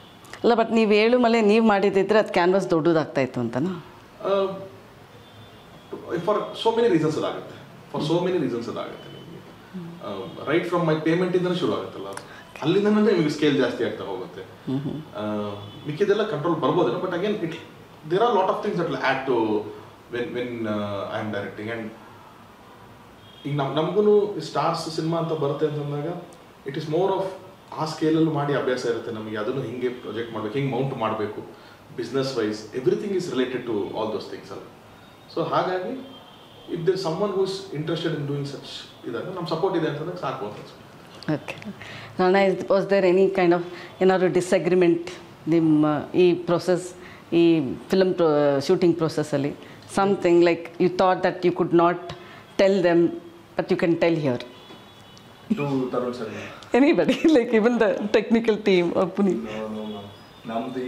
ಅಲ್ಲ, ಬಟ್ ನೀವು 7 ಮಲೆ ನೀವು ಮಾಡಿದ್ದಿದ್ರೆ ಅದು ಕ್ಯಾನ್ವಾಸ್ ದೊಡ್ಡದಾಗ್ತಾಯಿತ್ತು ಅಂತನಾ? ಫಾರ್ ಸೋ ಮೆನಿ ರೀಸನ್ಸ್ ಅದಾಗುತ್ತೆ, ನಿಮಗೆ ರೈಟ್ ಫ್ರಮ್ ಮೈ ಪೇಮೆಂಟಿಂದಲೇ ಶುರು ಆಗುತ್ತಲ್ಲ, ಅಲ್ಲಿಂದ ನಿಮಗೆ ಸ್ಕೇಲ್ ಜಾಸ್ತಿ ಆಗ್ತಾ ಹೋಗುತ್ತೆ. ಮಿಕ್ಕಿದೆಲ್ಲ ಕಂಟ್ರೋಲ್ ಬರ್ಬೋದೇನೋ, but again there are lot of things that will add to when I am directing. And ಈಗ ನಮಗೂ ಸ್ಟಾರ್ಸ್ ಸಿನಿಮಾ ಅಂತ ಬರುತ್ತೆ ಅಂತಂದಾಗ ಇಟ್ ಈಸ್ ಮೋರ್ ಆಫ್ ಆ ಸ್ಕೇಲಲ್ಲಿ ಮಾಡಿ ಅಭ್ಯಾಸ ಇರುತ್ತೆ ನಮಗೆ. ಅದನ್ನು ಹಿಂಗೆ ಪ್ರೊಜೆಕ್ಟ್ ಮಾಡಬೇಕು, ಹಿಂಗೆ ಮೌಂಟ್ ಮಾಡಬೇಕು, business wise everything is related to all those things ಅಲ್ಲ. ಸೊ ಹಾಗಾಗಿ if there someone who is interested in doing such ಇದಾಗ ನಮ್ಮ ಸಪೋರ್ಟ್ ಇದೆ ಅಂತಂದಾಗ ಸಾಕು ಅಂತ ಅನ್ಸುತ್ತೆ. Okay. Rana, was there any kind of ಏನಾದ್ರು ಡಿಸ್ಅಗ್ರಿಮೆಂಟ್ ನಿಮ್ಮ ಈ ಪ್ರೊಸೆಸ್, ಈ ಫಿಲ್ಮ್ ಶೂಟಿಂಗ್ ಪ್ರೊಸೆಸ್ಸಲ್ಲಿ? Something like you thought that you could not tell them but you can tell here to Tarun sir? Anybody, like even the technical team or Puneet? No. Namdi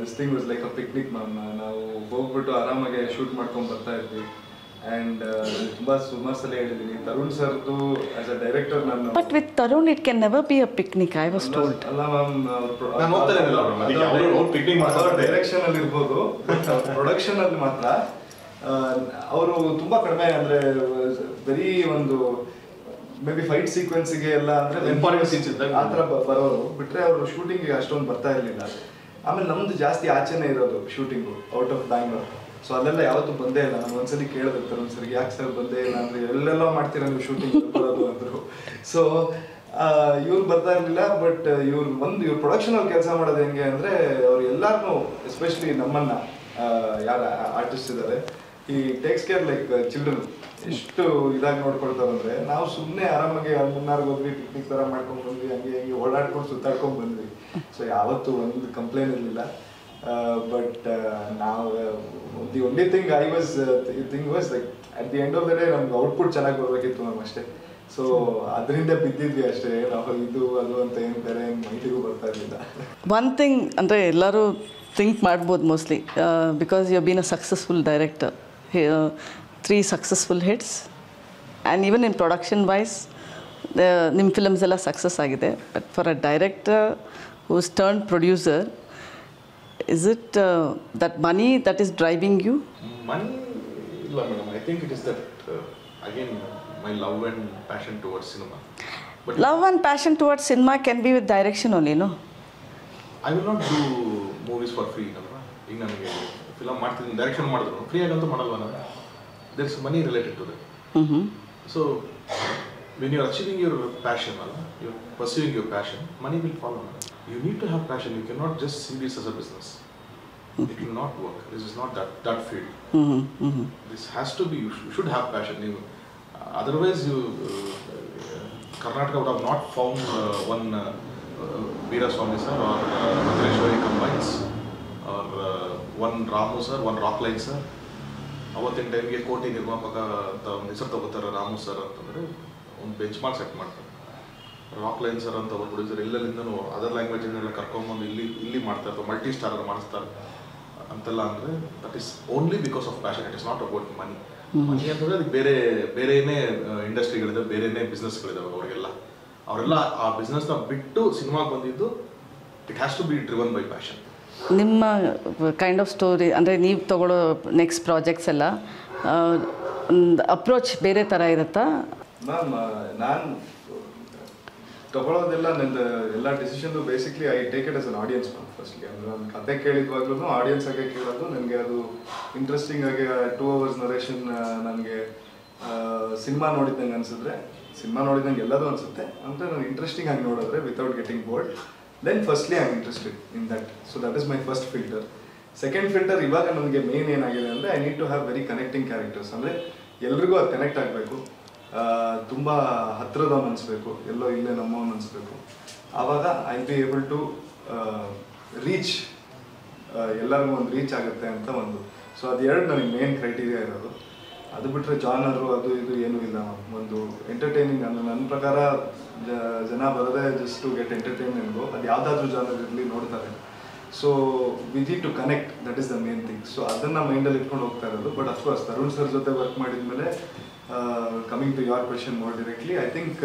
this thing was like a picnic, ma'am. ನಾವು ಹೋಗ್ಬಿಟ್ಟು ಆರಾಮಾಗಿ shoot ಮಾಡ್ಕೊಂಡು ಬರ್ತಾ ಇದ್ವಿ. And ತುಂಬ ಸುಮಾರು ಸಲ ಹೇಳಿದ್ದೀನಿ ತರುಣ್ ಸರ್ದು ಆಸ್ ಅ ಡೈರೆಕ್ಟರ್ ನಾನು. But with Tarun it can never be a picnic, I was told. ಅಲ್ಲ ಮ್ಯಾಮ್, ಅವ್ರ ಡೈರೆಕ್ಷನಲ್ಲಿ ಇರ್ಬೋದು, ಬಟ್ ಪ್ರೊಡಕ್ಷನಲ್ಲಿ ಮಾತ್ರ ಅವರು ತುಂಬ ಕಡಿಮೆ. ಅಂದರೆ ವೆರಿ ಒಂದು ಮೇ ಬಿ ಫೈಟ್ ಸೀಕ್ವೆನ್ಸಿಗೆ ಎಲ್ಲ ಅಂದರೆ ಇಂಪಾರ್ಟೆಂಟ್ ಸೀನ್ಸ್ ಇದ್ದಾಗ ಆ ಥರ ಬರೋರು ಬಿಟ್ಟರೆ ಅವರು ಶೂಟಿಂಗಿಗೆ ಅಷ್ಟೊಂದು ಬರ್ತಾ ಇರಲಿಲ್ಲ. ಆಮೇಲೆ ನಮ್ಮದು ಜಾಸ್ತಿ ಆಚೆನೇ ಇರೋದು shooting, out of Bangalore. So ಅಲ್ಲೆಲ್ಲ ಯಾವತ್ತೂ ಬಂದೇ ಇಲ್ಲ. ನಾನು ಒಂದ್ಸಲಿ ಕೇಳಿದೆ ತರುಣ್ ಸರ್ಗೆ, ಯಾಕೆ ಸರ್ ಬಂದೇ ಇಲ್ಲ ಅಂದರೆ ಎಲ್ಲೆಲ್ಲ ಮಾಡ್ತೀರಾ ನೀವು ಶೂಟಿಂಗ್ ಬರೋದು ಅಂದರು. ಸೊ ಇವ್ರು ಬರ್ತಾ ಇರಲಿಲ್ಲ. ಬಟ್ ಇವ್ರು ಪ್ರೊಡಕ್ಷನಲ್ಲಿ ಕೆಲಸ ಮಾಡೋದು ಹೆಂಗೆ ಅಂದರೆ ಅವ್ರು ಎಲ್ಲರೂ ಎಸ್ಪೆಷಲಿ ನಮ್ಮನ್ನು ಯಾರು ಆರ್ಟಿಸ್ಟ್ ಇದ್ದಾರೆ, ಈ ಟೇಕ್ಸ್ ಕೇರ್ ಲೈಕ್ ಚಿಲ್ಡ್ರನ್ ಎಷ್ಟು ಇದಾಗಿ ನೋಡ್ಕೊಳ್ತಾರೆ ಅಂದರೆ, ನಾವು ಸುಮ್ಮನೆ ಆರಾಮಾಗಿ ಮುನ್ನಾರ್ಗೆ ಹೋದ್ವಿ, ಪಿಕ್ನಿಕ್ ಥರ ಮಾಡ್ಕೊಂಡು ಬಂದ್ವಿ, ಹಂಗೆ ಓಡಾಡ್ಕೊಂಡು ಸುತ್ತಾಡ್ಕೊಂಡು ಬಂದ್ವಿ. ಸೊ ಯಾವತ್ತೂ ಒಂದು ಕಂಪ್ಲೇಂಟ್ ಇರಲಿಲ್ಲ. ಬಟ್ ನಾವು the only thing was like at the end of the day ನಮ್ಗೆ ಔಟ್ಪುಟ್ ಚೆನ್ನಾಗಿ ಬರಬೇಕಿತ್ತು ಮ್ಯಾಮ್, ಅಷ್ಟೇ. ಸೊ ಅದರಿಂದ ಬಿದ್ದಿದ್ವಿ ಅಷ್ಟೇ. ನಾವು ಇದು ಅದು ಅಂತ ಏನು ಬೇರೆ ಮೈಟಿಗೂ ಬರ್ತಾ ಇರಲಿಲ್ಲ. ಒನ್ ಥಿಂಗ್ ಅಂದರೆ ಎಲ್ಲರೂ ಥಿಂಕ್ ಮಾಡ್ಬೋದು mostly, because you have been a successful director, 3 successful hits, and even in production wise ನಿಮ್ಮ ಫಿಲ್ಮ್ಸ್ ಎಲ್ಲ ಸಕ್ಸಸ್ ಆಗಿದೆ. But for a director who's turned producer, is it that money that is driving you? Money ಇಲ್ಲ madam. I think it is that again my love and passion towards cinema. But Love and passion towards cinema can be with direction only, no? I will not do movies for free. ಈಗ ನನಗೆ film ಮಾಡ್ತೀನಿ, direction ಮಾಡಿದ್ರು free ಆಗಂತೂ ಮಾಡಲ್ವ ನಾನು. There is money related to that. So when you are achieving your passion, you are pursuing your passion, money will follow. You need to have passion. You cannot just see this as a business. It will not work. This is not that field. This has to be, you should have passion. Otherwise you Karnataka would have not found one Veera Swami sir or Mantreshwari combines or one Ramu sir, one Rockline sir. ಅವತ್ತಿನ ಟೈಮ್ಗೆ ಕೋಟಿ ನಿರ್ಮಾಪಕ ಅಂತ ಒಂದು ಹೆಸರು ತಗೋತಾರೆ Ramu sir ಅಂತಂದರೆ ಒಂದು ಬೆಂಚ್ ಮಾರ್ಕ್ ಸೆಟ್ ಮಾಡ್ತಾರೆ. ರಾಕ್ಲೈನ್ ಸರ್ ಅಂತ ಒಬ್ಬ ಪ್ರೊಡ್ಯೂಸರ್ ಎಲ್ಲೆಲ್ಲಿಂದನೂ ಅದರ್ ಲ್ಯಾಂಗ್ವೇಜನ್ನೆಲ್ಲ ಕರ್ಕೊಂಬಂದು ಇಲ್ಲಿ ಮಾಡ್ತಾ ಇರ್ತಾರೆ, ಮಲ್ಟಿ ಸ್ಟಾರರ್ ಮಾಡಿಸ್ತಾರೆ ಅಂತೆಲ್ಲ ಅಂದರೆ that is only because of passion. It is not about money. Money ಅಂತಂದರೆ ಅದಕ್ಕೆ ಬೇರೆನೇ ಇಂಡಸ್ಟ್ರಿಗಳಿದ್ದಾವೆ, ಬೇರೆನೇ ಬಿಸ್ನೆಸ್ಗಳಿದ್ದಾವೆ. ಅವರೆಲ್ಲ ಆ ಬಿಸ್ನೆಸ್ನ ಬಿಟ್ಟು ಸಿನಿಮಾಗೆ ಬಂದಿದ್ದು it has to be driven by passion. ನಿಮ್ಮ ಕೈಂಡ್ ಆಫ್ ಸ್ಟೋರಿ ಅಂದರೆ ನೀವು ತಗೊಳ್ಳೋ ನೆಕ್ಸ್ಟ್ ಪ್ರಾಜೆಕ್ಟ್ಸ್ ಎಲ್ಲ ಒಂದು ಅಪ್ರೋಚ್ ಬೇರೆ ಥರ ಇರುತ್ತಾ? ಮ್ಯಾಮ್ ನಾನು ತಗೊಳ್ಳೋದೆಲ್ಲ ನಂದು ಎಲ್ಲ ಡಿಸಿಷನ್ದು basically I take it as an audience ma'am. Firstly ಅಂದರೆ ನಾನು ಕತೆ ಕೇಳಿದ್ವಾಗ್ಲೂ ಆಡಿಯನ್ಸ್ ಆಗಿ ಕೇಳೋದು ನನಗೆ ಅದು ಇಂಟ್ರೆಸ್ಟಿಂಗ್ ಆಗಿ 2 hours ನರೇಷನ್ ನನಗೆ ಸಿನಿಮಾ ನೋಡಿದ್ದಂಗೆ ಅನಿಸಿದ್ರೆ, ಸಿನಿಮಾ ನೋಡಿದಂಗೆ ಎಲ್ಲದೂ ಅನಿಸುತ್ತೆ ಅಂತ ನಾನು ಇಂಟ್ರೆಸ್ಟಿಂಗ್ ಆಗಿ ನೋಡಿದ್ರೆ without getting board, then firstly I am interested in that. So that is my first filter. Second filter, ಇವಾಗ ನನಗೆ ಮೇನ್ ಏನಾಗಿದೆ ಅಂದರೆ I need to have very connecting characters. ಅಂದರೆ ಎಲ್ರಿಗೂ ಅದು ಕನೆಕ್ಟ್ ಆಗಬೇಕು, ತುಂಬ ಹತ್ತಿರದವನು ಅನಿಸ್ಬೇಕು, ಎಲ್ಲೋ ಇಲ್ಲೇ ನಮ್ಮವನು ಅನಿಸ್ಬೇಕು. ಆವಾಗ I be able to reach, ಎಲ್ಲರಿಗೂ ಒಂದು ರೀಚ್ ಆಗುತ್ತೆ ಅಂತ ಒಂದು. ಸೊ ಅದು ಎರಡು ನನಗೆ ಮೇನ್ ಕ್ರೈಟೀರಿಯಾ ಇರೋದು. ಅದು ಬಿಟ್ಟರೆ ಜಾನರು ಅದು ಇದು ಏನೂ ಇಲ್ಲ. ಒಂದು ಎಂಟರ್ಟೈನಿಂಗ್ ಅಂದರೆ ನನ್ನ ಪ್ರಕಾರ ಜನ ಬರೋದೇ ಜಸ್ಟ್ ಟು ಗೆಟ್ ಎಂಟರ್ಟೈನ್ಮೆಂಟ್ಗು, ಅದು ಯಾವುದಾದ್ರೂ ಜಾನರ್ ಇರಲಿ ನೋಡ್ತಾರೆ. So we need to connect, that is the main thing. So ಅದನ್ನು ಮೈಂಡಲ್ಲಿ ಇಟ್ಕೊಂಡು ಹೋಗ್ತಾ ಇರೋದು. ಬಟ್ ಅಫ್ಕೋರ್ಸ್ ತರುಣ್ ಸರ್ ಜೊತೆ ವರ್ಕ್ ಮಾಡಿದ್ಮೇಲೆ, coming to your question more directly, I think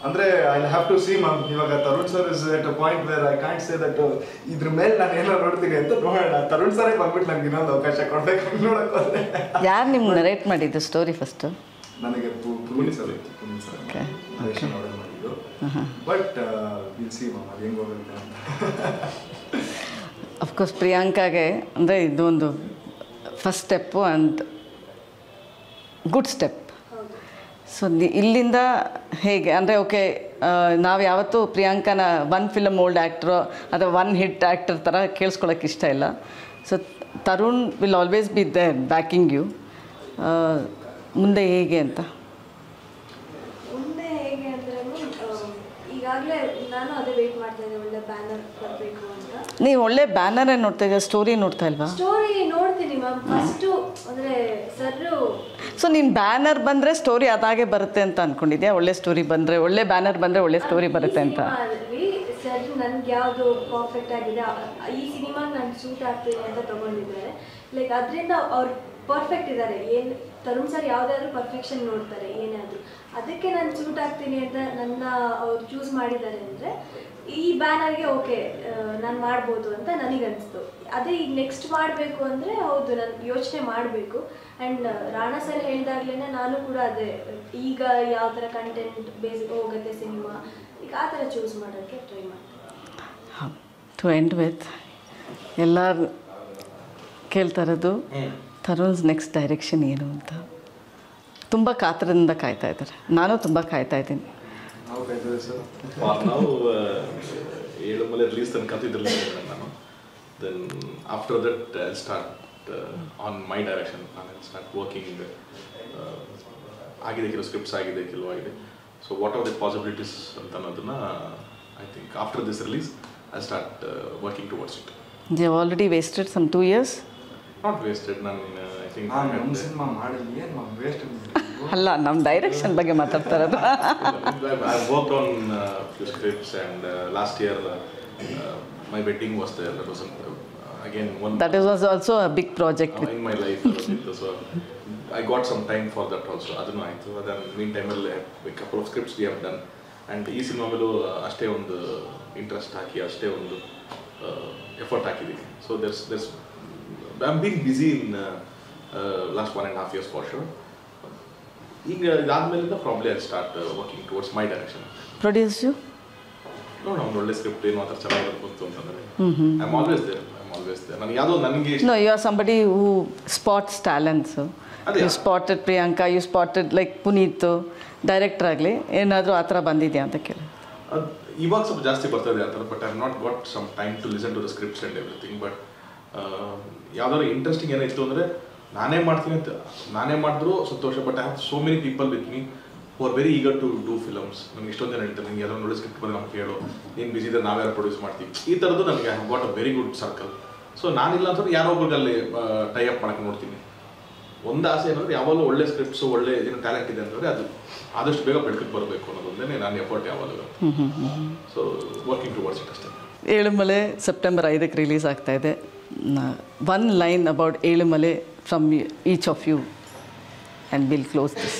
ಅಂದರೆ I have to see ma'am. ಇವಾಗ Tarun sir is at a point where I can't say that ಇದ್ರ ಮೇಲೆ ನಾನು ಏನೋ ನೋಡ್ತೀನಿ ಅಂತ. ನೋಡೋಣ, ತರುಣ್ ಸರೇ ಬಂದ್ಬಿಟ್ಟು ನಂಗೆ ಇನ್ನೊಂದು ಅವಕಾಶ ಕೊಡ್ಬೇಕು ನೋಡೋಕೆ. ಯಾರು ನಿಮ್ಗೆ ನರೇಟ್ ಮಾಡಿದ್ದು ಸ್ಟೋರಿ ಫಸ್ಟು? ನನಗೆ ಪುನೀತ್ ಸರ್ ನರೇಷನ್ ಆರ್ಡರ್ ಮಾಡಿದ್ದು. ಬಟ್ ವಿಲ್ ಸಿ ಮ್ಯಾಮ್ ಅದು ಹೆಂಗೆ ಹೋಗುತ್ತೆ ಅಂತ. ಅಫ್ಕೋರ್ಸ್ ಪ್ರಿಯಾಂಕಾಗೆ ಅಂದರೆ ಇದೊಂದು first step and good step. So ಇಲ್ಲಿಂದ ಹೇಗೆ ಅಂದರೆ ಓಕೆ, ನಾವು ಯಾವತ್ತೂ ಪ್ರಿಯಾಂಕಾನ ಒನ್ ಫಿಲಮ್ ಓಲ್ಡ್ ಆ್ಯಕ್ಟ್ರು ಅಥವಾ ಒನ್ ಹಿಟ್ ಆ್ಯಕ್ಟರ್ ಥರ ಕೇಳಿಸ್ಕೊಳ್ಳೋಕೆ ಇಷ್ಟ ಇಲ್ಲ. So Tarun will always be there backing you. ಮುಂದೆ ಹೇಗೆ ಅಂತ? ಮುಂದೆ ಹೇಗೆ ಅಂದರೆ ಈಗಾಗಲೇ ನಾನು ಅದೇ ವೆಯ್ಟ್ ಮಾಡ್ತಾ ಇದ್ದೆ, ಒಳ್ಳೆ ಬ್ಯಾನರ್ ಬರಬೇಕು ಅಂತ. ನೀವು ಒಳ್ಳೆ ಬ್ಯಾನರೇ ನೋಡ್ತಾ ಇದ್ದೀರಾ, ಸ್ಟೋರಿ ನೋಡ್ತಾ ಇಲ್ವಾ? ಸ್ಟೋರಿ ನೋಡ್ತೀನಿ ಮ್ಯಾಮ್. ಫಸ್ಟು ಅಂದರೆ ಸರ್ರು, ಸೊ ನೀನು ಬ್ಯಾನರ್ ಬಂದರೆ ಸ್ಟೋರಿ ಅದಾಗೆ ಬರುತ್ತೆ ಅಂತ ಅಂದ್ಕೊಂಡಿದ್ಯಾ? ಒಳ್ಳೆ ಸ್ಟೋರಿ ಬಂದರೆ, ಒಳ್ಳೆ ಬ್ಯಾನರ್ ಬಂದರೆ ಒಳ್ಳೆ ಸ್ಟೋರಿ ಬರುತ್ತೆ ಅಂತ. ಸರ್ ನನಗೆ ಯಾವುದು ಪರ್ಫೆಕ್ಟ್ ಆಗಿದೆ, ಈ ಸಿನಿಮಾಗೆ ನಾನು ಸೂಟ್ ಆಗ್ತೀನಿ ಅಂತ ತೊಗೊಂಡಿದ್ದಾರೆ. ಲೈಕ್ ಅದರಿಂದ ಅವ್ರು ಪರ್ಫೆಕ್ಟ್ ಇದ್ದಾರೆ. ಏನು ತರುಣ್ ಸರ್ ಯಾವುದಾದ್ರೂ ಪರ್ಫೆಕ್ಷನ್ ನೋಡ್ತಾರೆ ಏನಾದರೂ, ಅದಕ್ಕೆ ನಾನು ಸೂಟ್ ಆಗ್ತೀನಿ ಅಂತ ನನ್ನ ಅವ್ರು ಚೂಸ್ ಮಾಡಿದ್ದಾರೆ ಅಂದರೆ ಈ ಬ್ಯಾನರ್ಗೆ ಓಕೆ ನಾನು ಮಾಡ್ಬೋದು ಅಂತ ನನಗನ್ನಿಸ್ತು. ಅದೇ ಈಗ ನೆಕ್ಸ್ಟ್ ಮಾಡಬೇಕು ಅಂದರೆ ಹೌದು ನಾನು ಯೋಚನೆ ಮಾಡಬೇಕು. ಆ್ಯಂಡ್ ರಾಣಾ ಸರ್ ಹೇಳಿದಾಗಲೇ ನಾನು ಕೂಡ ಅದೇ ಈಗ ಯಾವ ಥರ ಕಂಟೆಂಟ್ ಬೇಸ್ ಹೋಗುತ್ತೆ ಸಿನಿಮಾ, ಈಗ ಆ ಥರ ಚೂಸ್ ಮಾಡೋಕ್ಕೆ ಟ್ರೈ ಮಾಡ್ತೀನಿ. ಟು ಎಂಡ್ ವಿತ್ ಎಲ್ಲರೂ ಕೇಳ್ತಾ ಇರೋದು ತರುಣ್ಸ್ ನೆಕ್ಸ್ಟ್ ಡೈರೆಕ್ಷನ್ ಏನು ಅಂತ. ತುಂಬ ಕಾತರದಿಂದ ಕಾಯ್ತಾ ಇದ್ದಾರೆ, ನಾನು ತುಂಬ ಕಾಯ್ತಾ ಇದ್ದೀನಿ. ನಾವು 7 ಮಲೆ ರಿಲೀಸ್ ತನಕ ಕತ್ತಿದ್ರಲ್ಲ ನಾನು. Then after that I start on my direction. ನಾನು ಸ್ಟಾರ್ಟ್ ವರ್ಕಿಂಗ್. ಆಗಿದೆ, ಕೆಲವು ಸ್ಕ್ರಿಪ್ಟ್ಸ್ ಆಗಿದೆ, ಕೆಲವು ಆಗಿದೆ. So what are the possibilities ಅಂತ ಅನ್ನೋದನ್ನು I think after this release I start working towards it. They have already wasted some 2 years. Not wasted. ನಾನು I think cinema ಮಾಡಲಿ ಏನು ಮ್ಯಾಮ್ ವೇಸ್ಟ್ ಅಲ್ಲ, ನಮ್ಮ ಡೈರೆಕ್ಷನ್ ಬಗ್ಗೆ ಮಾತಾಡ್ತಾ ಇರೋದು. I worked on few scripts and last year my wedding was there. That was again one. That was also a big project in my life. So I got some time for that also. Adunu aitu. Then meantime a couple of scripts we have done. And ee cinema melu ashte ondu interest haki, ashte ondu effort hakidini. So there's I'm being busy in last 1.5 years for sure. ಈಗ ಇದಾದ್ಮೇಲಿಂದ probably I start working towards my direction. Produce you ನೋಡೋಣ ಒಂದು ಒಳ್ಳೆ script ಏನು ಆ ಥರ ಚೆನ್ನಾಗಿ ಬಂತು ಅಂತಂದರೆ ಐ ಆಮ್ ಆಲ್ವೇಸ್ ದೇರ್. ನನಗೆ ಯಾವುದೋ ನನಗೆ No, you are somebody who spots talents. You spotted Priyanka, you spotted like Puneet, director ಆಗಲಿ ಏನಾದರೂ ಆ ಥರ ಬಂದಿದೆಯಾ ಅಂತ ಕೇಳಿ. ಇವಾಗ ಸ್ವಲ್ಪ ಜಾಸ್ತಿ ಬರ್ತದೆ ಆ ಥರ, but I have not got some time to listen to the scripts and everything. But ಯಾವ್ದಾದ್ರು ಇಂಟ್ರೆಸ್ಟಿಂಗ್ ಏನಾಯಿತು ಅಂದರೆ ನಾನೇ ಮಾಡ್ತೀನಿ ಅಂತ ನಾನೇ ಮಾಡಿದ್ರು ಸಂತೋಷ. But I have so many people with me who are very eager to do films. ನನಗೆ ಇಷ್ಟೊಂದು ಜನ ಹೇಳ್ತಾರೆ ನಿಮ್ಗೆ ಯಾವ್ದಾದ್ರು ಒಳ್ಳೆ ಸ್ಕ್ರಿಪ್ಟ್ ಬಂದು ನಮ್ಗೆ ಕೇಳೋ, ನೀನು ಬಿಸಿ ಇದ್ದರೆ ನಾವ್ಯಾರು ಪ್ರೊಡ್ಯೂಸ್ ಮಾಡ್ತೀವಿ. ಈ ಥರದ್ದು ನನಗೆ I have got a very good circle. So ನಾನಿಲ್ಲ ಅಂತಂದ್ರೆ ಯಾರೋ ಒಬ್ಬರಿಗೆ ಅಲ್ಲಿ ಟೈ ಅಪ್ ಮಾಡಕ್ಕೆ ನೋಡ್ತೀನಿ. ಒಂದು ಆಸೆ ಏನಂದರೆ ಯಾವಾಗಲೂ ಒಳ್ಳೆ ಸ್ಕ್ರಿಪ್ಟ್ಸು ಒಳ್ಳೆ ಏನು ಟ್ಯಾಲೆಂಟ್ ಇದೆ ಅಂತಂದರೆ ಅದು ಆದಷ್ಟು ಬೇಗ ಬೆಳಕಿಗೆ ಬರಬೇಕು ಅನ್ನೋದೊಂದೇ ನಾನು ಎಫರ್ಟ್ ಯಾವಾಗಲೂ. ಸೊ ವರ್ಕಿಂಗ್ ಟುವರ್ಡ್ಸ್ ಇಟ್ ಅಷ್ಟೇ. ಏಳುಮಲೆ ಸೆಪ್ಟೆಂಬರ್ 5ಕ್ಕೆ ರಿಲೀಸ್ ಆಗ್ತಾ ಇದೆ. One line about Elumale from each of you and will close this.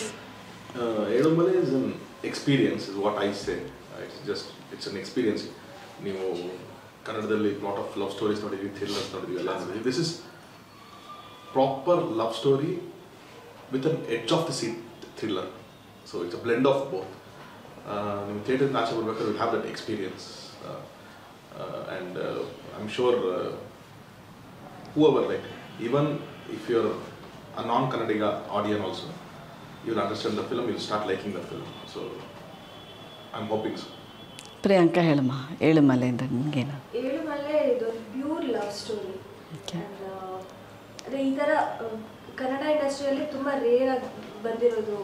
Elumale is an experience is what I say. It's an experience. ನೀವು ಕನ್ನಡದಲ್ಲಿ ಲಾಟ್ ಆಫ್ ಲವ್ ಸ್ಟೋರೀಸ್ ನೋಡಿದ್ವಿ, thrillers ನೋಡಿದ್ವಿ, ಎಲ್ಲ ನೋಡಿದ್ವಿ. This is proper love story with an edge of the seat thriller. So it's a blend of both. ನೀವು ಥಿಯೇಟರ್ನ ಆಚೆ ಬರ್ಬೇಕಾದ್ರೆ will have that experience. And I am sure whoever, like even if you're a non-Kannadiga audience also, you'll understand the film, you'll start liking the film. So I'm hoping so. Priyanka ಹೇಳಮ್ಮ, ಏಳುಮಲೆ ಅಂತ ನಿಮಗೇನು? ಏಳುಮಲೆ ಇದೊಂದು pure love story. ಅದೇ ಈ ಥರ ಕನ್ನಡ ಇಂಡಸ್ಟ್ರಿಯಲ್ಲಿ ತುಂಬ rare ಆಗಿ ಬಂದಿರೋದು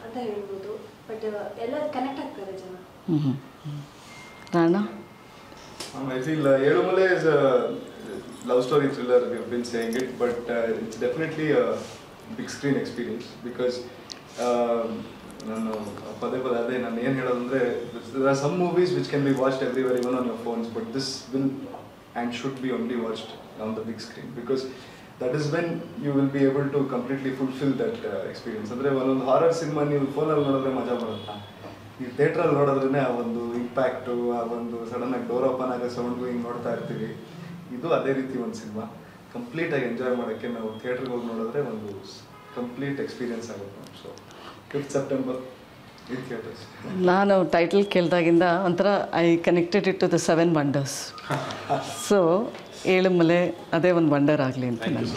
ಅಂತ ಹೇಳ್ಬೋದು. ಬಟ್ ಎಲ್ಲ ಕನೆಕ್ಟ್ ಆಗ್ತಾರೆ ಜನ. Rana? I feel Yelumale is a love story thriller. We have been saying it, but it's definitely a big screen experience because ನಾನು ಪದೇ ಅದೇ ನಾನು ಏನು ಹೇಳೋದಂದರೆ, there are some movies which can be watched everywhere, even on your phones, but this will and should be only watched on the big screen because that is when you will be able to completely fulfill that experience. ಅಂದರೆ ಒಂದೊಂದು horror cinema ನೀವು ಫೋನಲ್ಲಿ ನೋಡಿದ್ರೆ ಮಜಾ ಬರುತ್ತಾ, ಈ ಥಿಯೇಟ್ರಲ್ಲಿ ನೋಡಿದ್ರೇ ಆ ಒಂದು ಇಂಪ್ಯಾಕ್ಟು, ಆ ಒಂದು ಸಡನ್ನಾಗಿ ಡೋರ್ ಓಪನ್ ಆಗೋ ಸೌಂಡ್ಗೂ ಹಿಂಗೆ ನೋಡ್ತಾ ಇರ್ತೀವಿ. ಇದು ಅದೇ ರೀತಿ ಒಂದು ಸಿನಿಮಾ ಕಂಪ್ಲೀಟಾಗಿ ಎಂಜಾಯ್ ಮಾಡೋಕ್ಕೆ ನಾವು ಥಿಯೇಟ್ರಿಗೆ ಹೋಗಿ ನೋಡಿದ್ರೆ ಒಂದು ಕಂಪ್ಲೀಟ್ ಎಕ್ಸ್ಪೀರಿಯನ್ಸ್ ಆಗುತ್ತೆ. So 5th September in theaters. ನಾನು ಟೈಟಲ್ ಕೇಳಿದಾಗಿಂದ ಒಂಥರ I connected it to the 7 wonders. So Elumale ಅದೇ ಒಂದು ವಂಡರ್ ಆಗಲಿ ಅಂತ ನಾನು